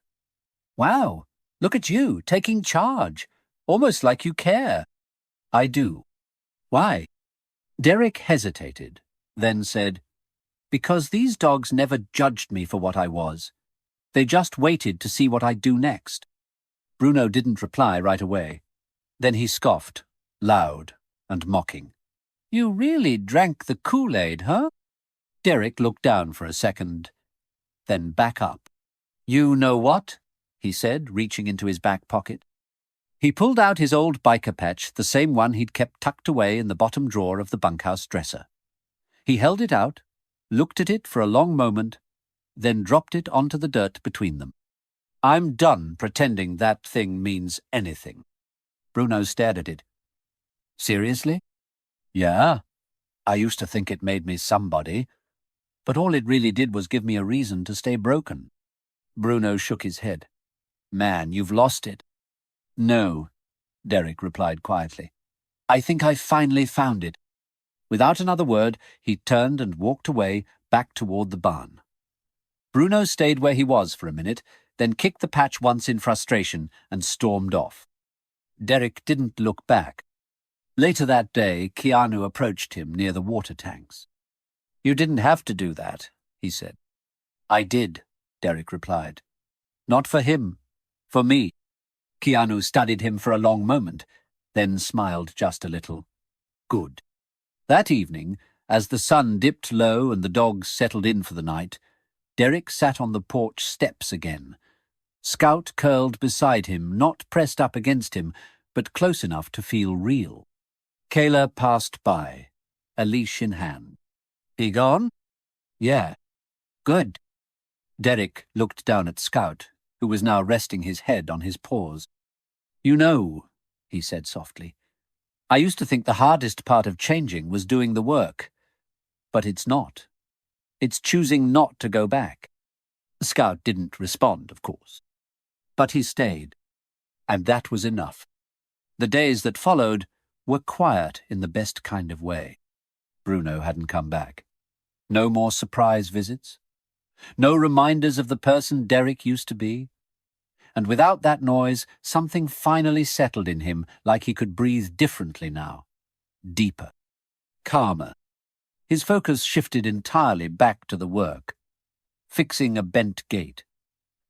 "Wow, look at you, taking charge. Almost like you care." "I do." "Why?" Derek hesitated, then said, "Because these dogs never judged me for what I was. They just waited to see what I'd do next." Bruno didn't reply right away. Then he scoffed, loud and mocking. "You really drank the Kool-Aid, huh?" Derek looked down for a second, then back up. "You know what?" he said, reaching into his back pocket. He pulled out his old biker patch, the same one he'd kept tucked away in the bottom drawer of the bunkhouse dresser. He held it out, looked at it for a long moment, then dropped it onto the dirt between them. "I'm done pretending that thing means anything." Bruno stared at it. "Seriously?" "Yeah. I used to think it made me somebody, but all it really did was give me a reason to stay broken." Bruno shook his head. "Man, you've lost it." "No," Derek replied quietly. "I think I finally found it." Without another word, he turned and walked away, back toward the barn. Bruno stayed where he was for a minute, then kicked the patch once in frustration and stormed off. Derek didn't look back. Later that day, Keanu approached him near the water tanks. "You didn't have to do that," he said. "I did," Derek replied. "Not for him, for me." Keanu studied him for a long moment, then smiled just a little. "Good." That evening, as the sun dipped low and the dogs settled in for the night, Derek sat on the porch steps again. Scout curled beside him, not pressed up against him, but close enough to feel real. Kayla passed by, a leash in hand. "He gone?" "Yeah." "Good." Derek looked down at Scout, who was now resting his head on his paws. "You know," he said softly, "I used to think the hardest part of changing was doing the work. But it's not. It's choosing not to go back." Scout didn't respond, of course. But he stayed, and that was enough. The days that followed were quiet in the best kind of way. Bruno hadn't come back. No more surprise visits. No reminders of the person Derek used to be. And without that noise, something finally settled in him, like he could breathe differently now. Deeper. Calmer. His focus shifted entirely back to the work. Fixing a bent gate.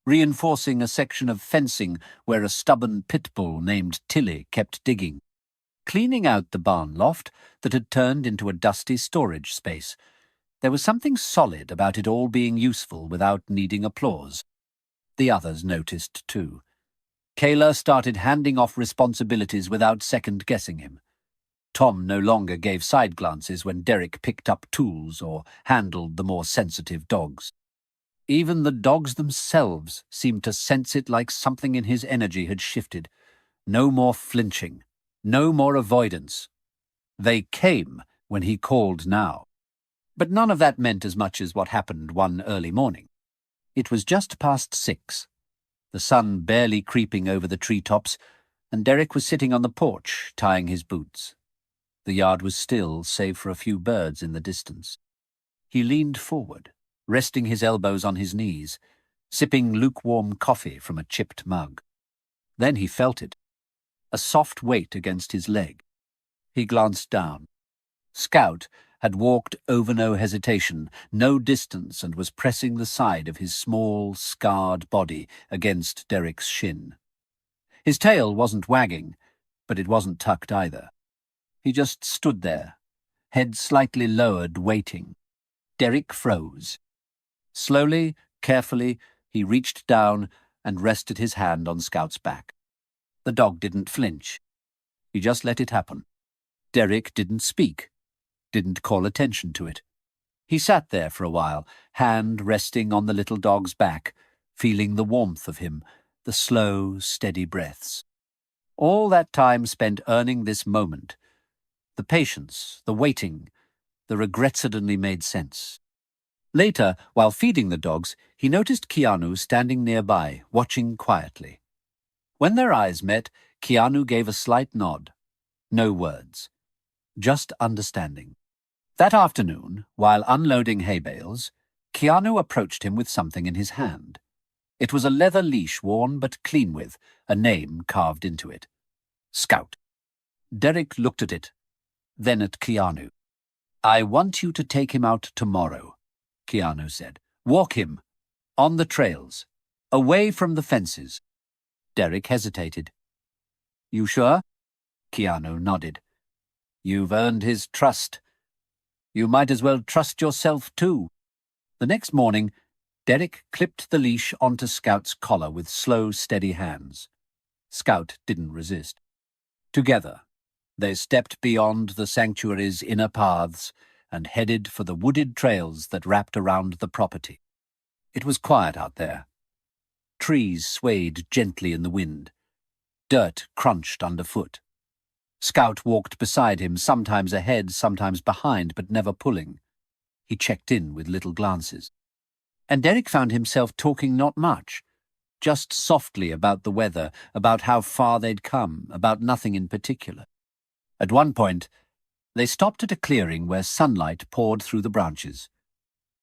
Reinforcing a section of fencing where a stubborn pit bull named Tilly kept digging. Cleaning out the barn loft that had turned into a dusty storage space. There was something solid about it all being useful without needing applause. The others noticed too. Kayla started handing off responsibilities without second-guessing him. Tom no longer gave side glances when Derek picked up tools or handled the more sensitive dogs. Even the dogs themselves seemed to sense it, like something in his energy had shifted. No more flinching. No more avoidance. They came when he called now. But none of that meant as much as what happened one early morning. It was just past 6, the sun barely creeping over the treetops, and Derek was sitting on the porch, tying his boots. The yard was still, save for a few birds in the distance. He leaned forward, resting his elbows on his knees, sipping lukewarm coffee from a chipped mug. Then he felt it, a soft weight against his leg. He glanced down. Scout had walked over no hesitation, no distance, and was pressing the side of his small, scarred body against Derek's shin. His tail wasn't wagging, but it wasn't tucked either. He just stood there, head slightly lowered, waiting. Derek froze. Slowly, carefully, he reached down and rested his hand on Scout's back. The dog didn't flinch. He just let it happen. Derek didn't speak, didn't call attention to it. He sat there for a while, hand resting on the little dog's back, feeling the warmth of him, the slow, steady breaths. All that time spent earning this moment. The patience, the waiting, the regret suddenly made sense. Later, while feeding the dogs, he noticed Keanu standing nearby, watching quietly. When their eyes met, Keanu gave a slight nod. No words. Just understanding. That afternoon, while unloading hay bales, Keanu approached him with something in his hand. It was a leather leash worn but clean with, a name carved into it. Scout. Derek looked at it, then at Keanu. "I want you to take him out tomorrow," Keanu said. "Walk him. On the trails. Away from the fences." Derek hesitated. "You sure?" Keanu nodded. "You've earned his trust. You might as well trust yourself, too." The next morning, Derek clipped the leash onto Scout's collar with slow, steady hands. Scout didn't resist. Together, they stepped beyond the sanctuary's inner paths and headed for the wooded trails that wrapped around the property. It was quiet out there. Trees swayed gently in the wind. Dirt crunched underfoot. Scout walked beside him, sometimes ahead, sometimes behind, but never pulling. He checked in with little glances. And Derek found himself talking not much, just softly about the weather, about how far they'd come, about nothing in particular. At one point, they stopped at a clearing where sunlight poured through the branches.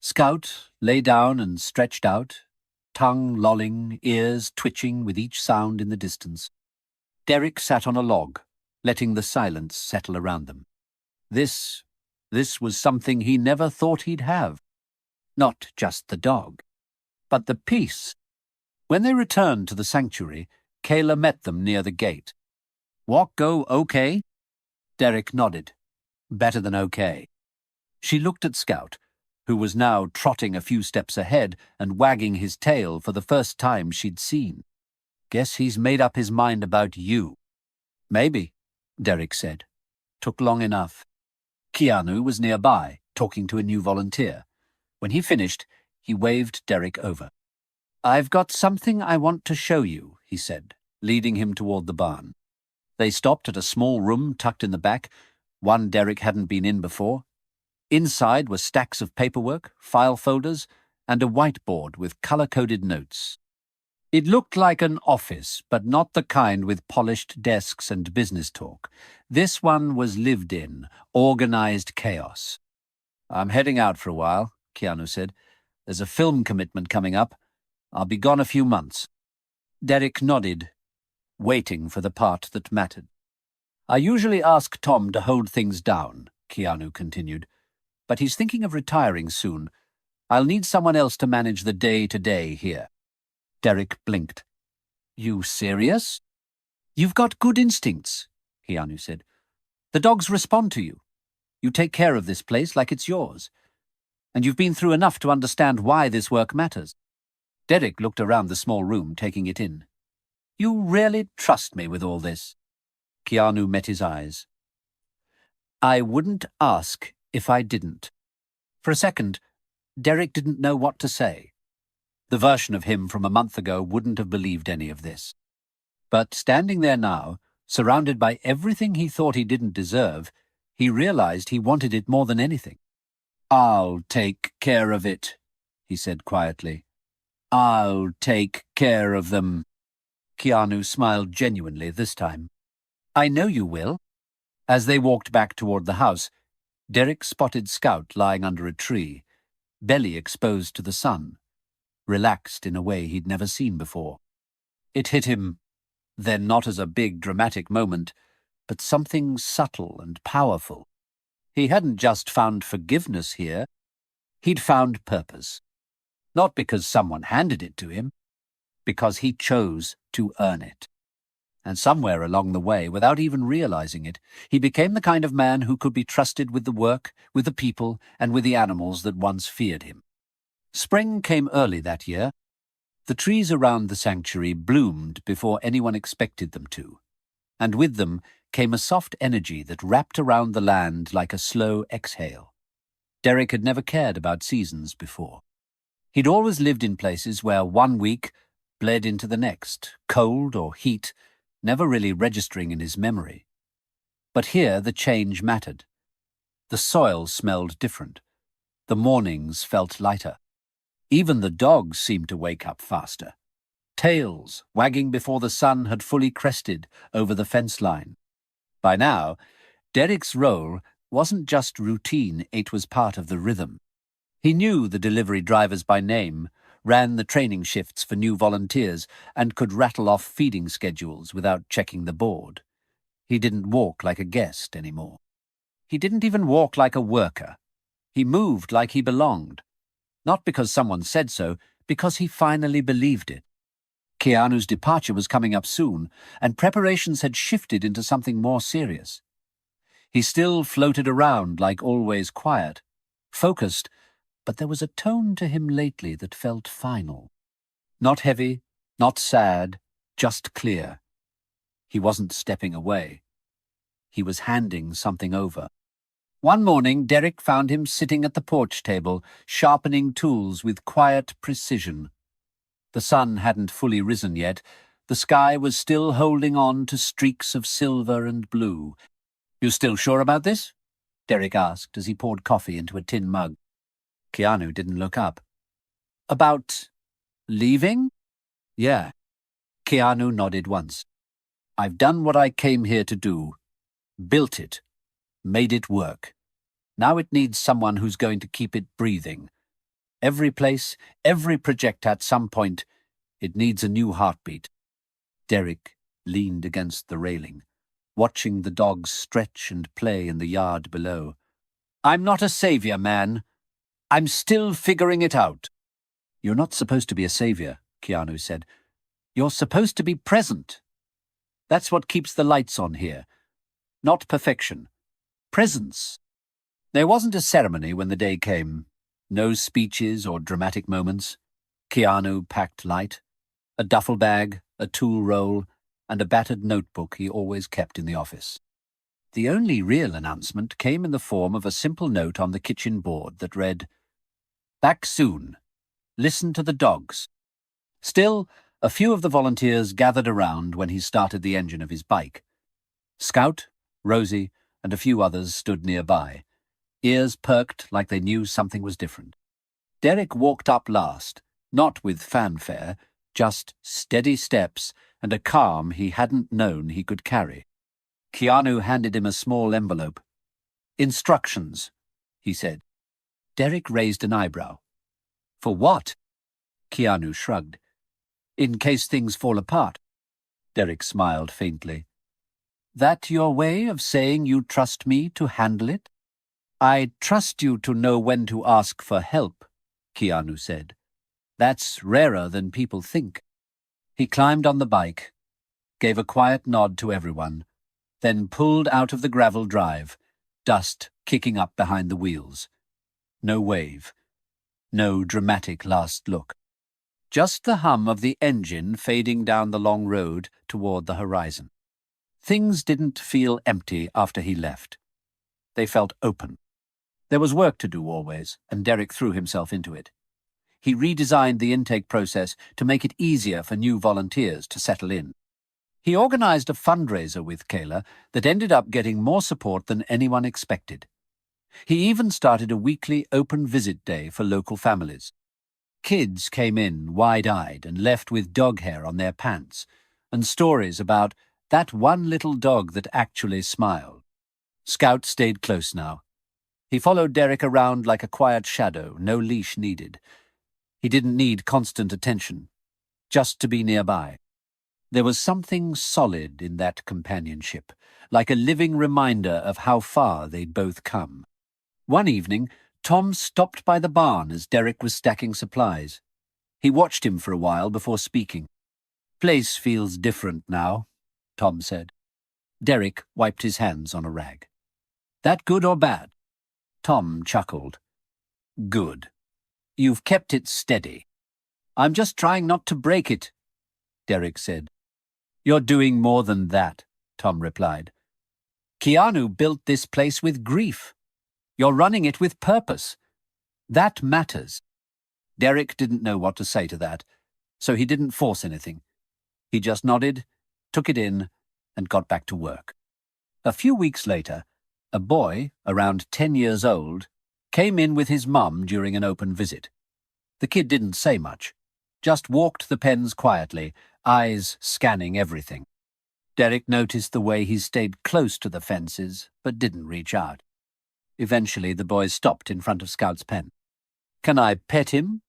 Scout lay down and stretched out, tongue lolling, ears twitching with each sound in the distance. Derek sat on a log, letting the silence settle around them. This was something he never thought he'd have. Not just the dog, but the peace. When they returned to the sanctuary, Kayla met them near the gate. "Walk go okay?" Derek nodded. "Better than okay." She looked at Scout, who was now trotting a few steps ahead and wagging his tail for the first time she'd seen. "Guess he's made up his mind about you." "Maybe," Derek said. "Took long enough." Keanu was nearby, talking to a new volunteer. When he finished, he waved Derek over. "I've got something I want to show you," he said, leading him toward the barn. They stopped at a small room tucked in the back, one Derek hadn't been in before. Inside were stacks of paperwork, file folders, and a whiteboard with color-coded notes. It looked like an office, but not the kind with polished desks and business talk. This one was lived in, organized chaos. "I'm heading out for a while," Keanu said. "There's a film commitment coming up. I'll be gone a few months." Derek nodded, waiting for the part that mattered. "I usually ask Tom to hold things down," Keanu continued, "but he's thinking of retiring soon. I'll need someone else to manage the day-to-day here." Derek blinked. "You serious?" "You've got good instincts," Keanu said. "The dogs respond to you. You take care of this place like it's yours. And you've been through enough to understand why this work matters." Derek looked around the small room, taking it in. "You really trust me with all this?" Keanu met his eyes. "I wouldn't ask if I didn't." For a second, Derek didn't know what to say. The version of him from a month ago wouldn't have believed any of this. But standing there now, surrounded by everything he thought he didn't deserve, he realized he wanted it more than anything. "I'll take care of it," he said quietly. "I'll take care of them." Keanu smiled genuinely this time. "I know you will." As they walked back toward the house, Derek spotted Scout lying under a tree, belly exposed to the sun, relaxed in a way he'd never seen before. It hit him, then not as a big dramatic moment, but something subtle and powerful. He hadn't just found forgiveness here, he'd found purpose. Not because someone handed it to him, because he chose to earn it. And somewhere along the way, without even realizing it, he became the kind of man who could be trusted with the work, with the people, and with the animals that once feared him. Spring came early that year. The trees around the sanctuary bloomed before anyone expected them to, and with them came a soft energy that wrapped around the land like a slow exhale. Derek had never cared about seasons before. He'd always lived in places where one week bled into the next, cold or heat, never really registering in his memory. But here the change mattered. The soil smelled different. The mornings felt lighter. Even the dogs seemed to wake up faster, tails wagging before the sun had fully crested over the fence line. By now, Derek's role wasn't just routine, it was part of the rhythm. He knew the delivery drivers by name, ran the training shifts for new volunteers, and could rattle off feeding schedules without checking the board. He didn't walk like a guest anymore. He didn't even walk like a worker. He moved like he belonged. Not because someone said so, because he finally believed it. Keanu's departure was coming up soon, and preparations had shifted into something more serious. He still floated around, like always quiet, focused, but there was a tone to him lately that felt final. Not heavy, not sad, just clear. He wasn't stepping away. He was handing something over. One morning, Derek found him sitting at the porch table, sharpening tools with quiet precision. The sun hadn't fully risen yet. The sky was still holding on to streaks of silver and blue. "You still sure about this?" Derek asked as he poured coffee into a tin mug. Keanu didn't look up. "About leaving?" "Yeah." Keanu nodded once. "I've done what I came here to do. Built it. Made it work. Now it needs someone who's going to keep it breathing. Every place, every project at some point, it needs a new heartbeat." Derek leaned against the railing, watching the dogs stretch and play in the yard below. "I'm not a savior, man. I'm still figuring it out." "You're not supposed to be a savior," Keanu said. "You're supposed to be present. That's what keeps the lights on here. Not perfection. Presence." There wasn't a ceremony when the day came. No speeches or dramatic moments. Keanu packed light. A duffel bag, a tool roll, and a battered notebook he always kept in the office. The only real announcement came in the form of a simple note on the kitchen board that read, "Back soon. Listen to the dogs." Still, a few of the volunteers gathered around when he started the engine of his bike. Scout, Rosie, and a few others stood nearby, ears perked like they knew something was different. Derek walked up last, not with fanfare, just steady steps and a calm he hadn't known he could carry. Keanu handed him a small envelope. "Instructions," he said. Derek raised an eyebrow. "For what?" Keanu shrugged. "In case things fall apart." Derek smiled faintly. "That your way of saying you trust me to handle it?" "I trust you to know when to ask for help," Keanu said. "That's rarer than people think." He climbed on the bike, gave a quiet nod to everyone, then pulled out of the gravel drive, dust kicking up behind the wheels. No wave. No dramatic last look. Just the hum of the engine fading down the long road toward the horizon. Things didn't feel empty after he left. They felt open. There was work to do always, and Derek threw himself into it. He redesigned the intake process to make it easier for new volunteers to settle in. He organized a fundraiser with Kayla that ended up getting more support than anyone expected. He even started a weekly open visit day for local families. Kids came in wide-eyed and left with dog hair on their pants, and stories about that one little dog that actually smiled. Scout stayed close now. He followed Derek around like a quiet shadow, no leash needed. He didn't need constant attention, just to be nearby. There was something solid in that companionship, like a living reminder of how far they'd both come. One evening, Tom stopped by the barn as Derek was stacking supplies. He watched him for a while before speaking. "Place feels different now," Tom said. Derek wiped his hands on a rag. "That good or bad?" Tom chuckled. "Good. You've kept it steady." I'm just trying not to break it, Derek said. You're doing more than that, Tom replied. Keanu built this place with grief. You're running it with purpose. That matters. Derek didn't know what to say to that, so he didn't force anything. He just nodded, took it in, and got back to work. A few weeks later, a boy, around 10 years old, came in with his mum during an open visit. The kid didn't say much, just walked the pens quietly, eyes scanning everything. Derek noticed the way he stayed close to the fences, but didn't reach out. Eventually, the boy stopped in front of Scout's pen. "Can I pet him?"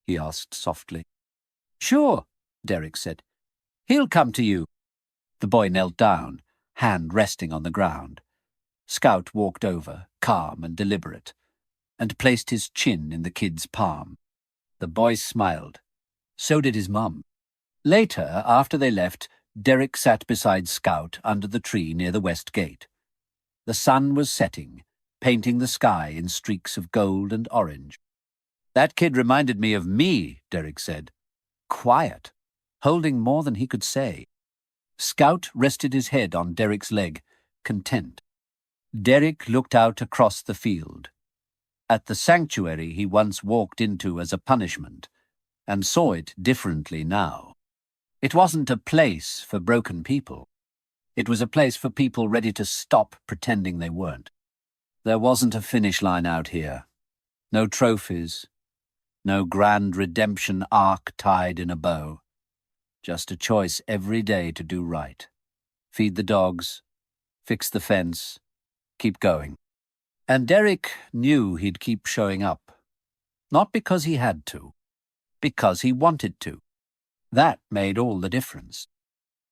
he asked softly. "Sure," Derek said. "He'll come to you." The boy knelt down, hand resting on the ground. Scout walked over, calm and deliberate, and placed his chin in the kid's palm. The boy smiled. So did his mum. Later, after they left, Derek sat beside Scout under the tree near the west gate. The sun was setting, painting the sky in streaks of gold and orange. "That kid reminded me of me," Derek said. Quiet, holding more than he could say. Scout rested his head on Derek's leg, content. Derek looked out across the field, at the sanctuary he once walked into as a punishment, and saw it differently now. It wasn't a place for broken people. It was a place for people ready to stop pretending they weren't. There wasn't a finish line out here. No trophies. No grand redemption arc tied in a bow. Just a choice every day to do right. Feed the dogs, fix the fence, keep going. And Derek knew he'd keep showing up. Not because he had to, because he wanted to. That made all the difference.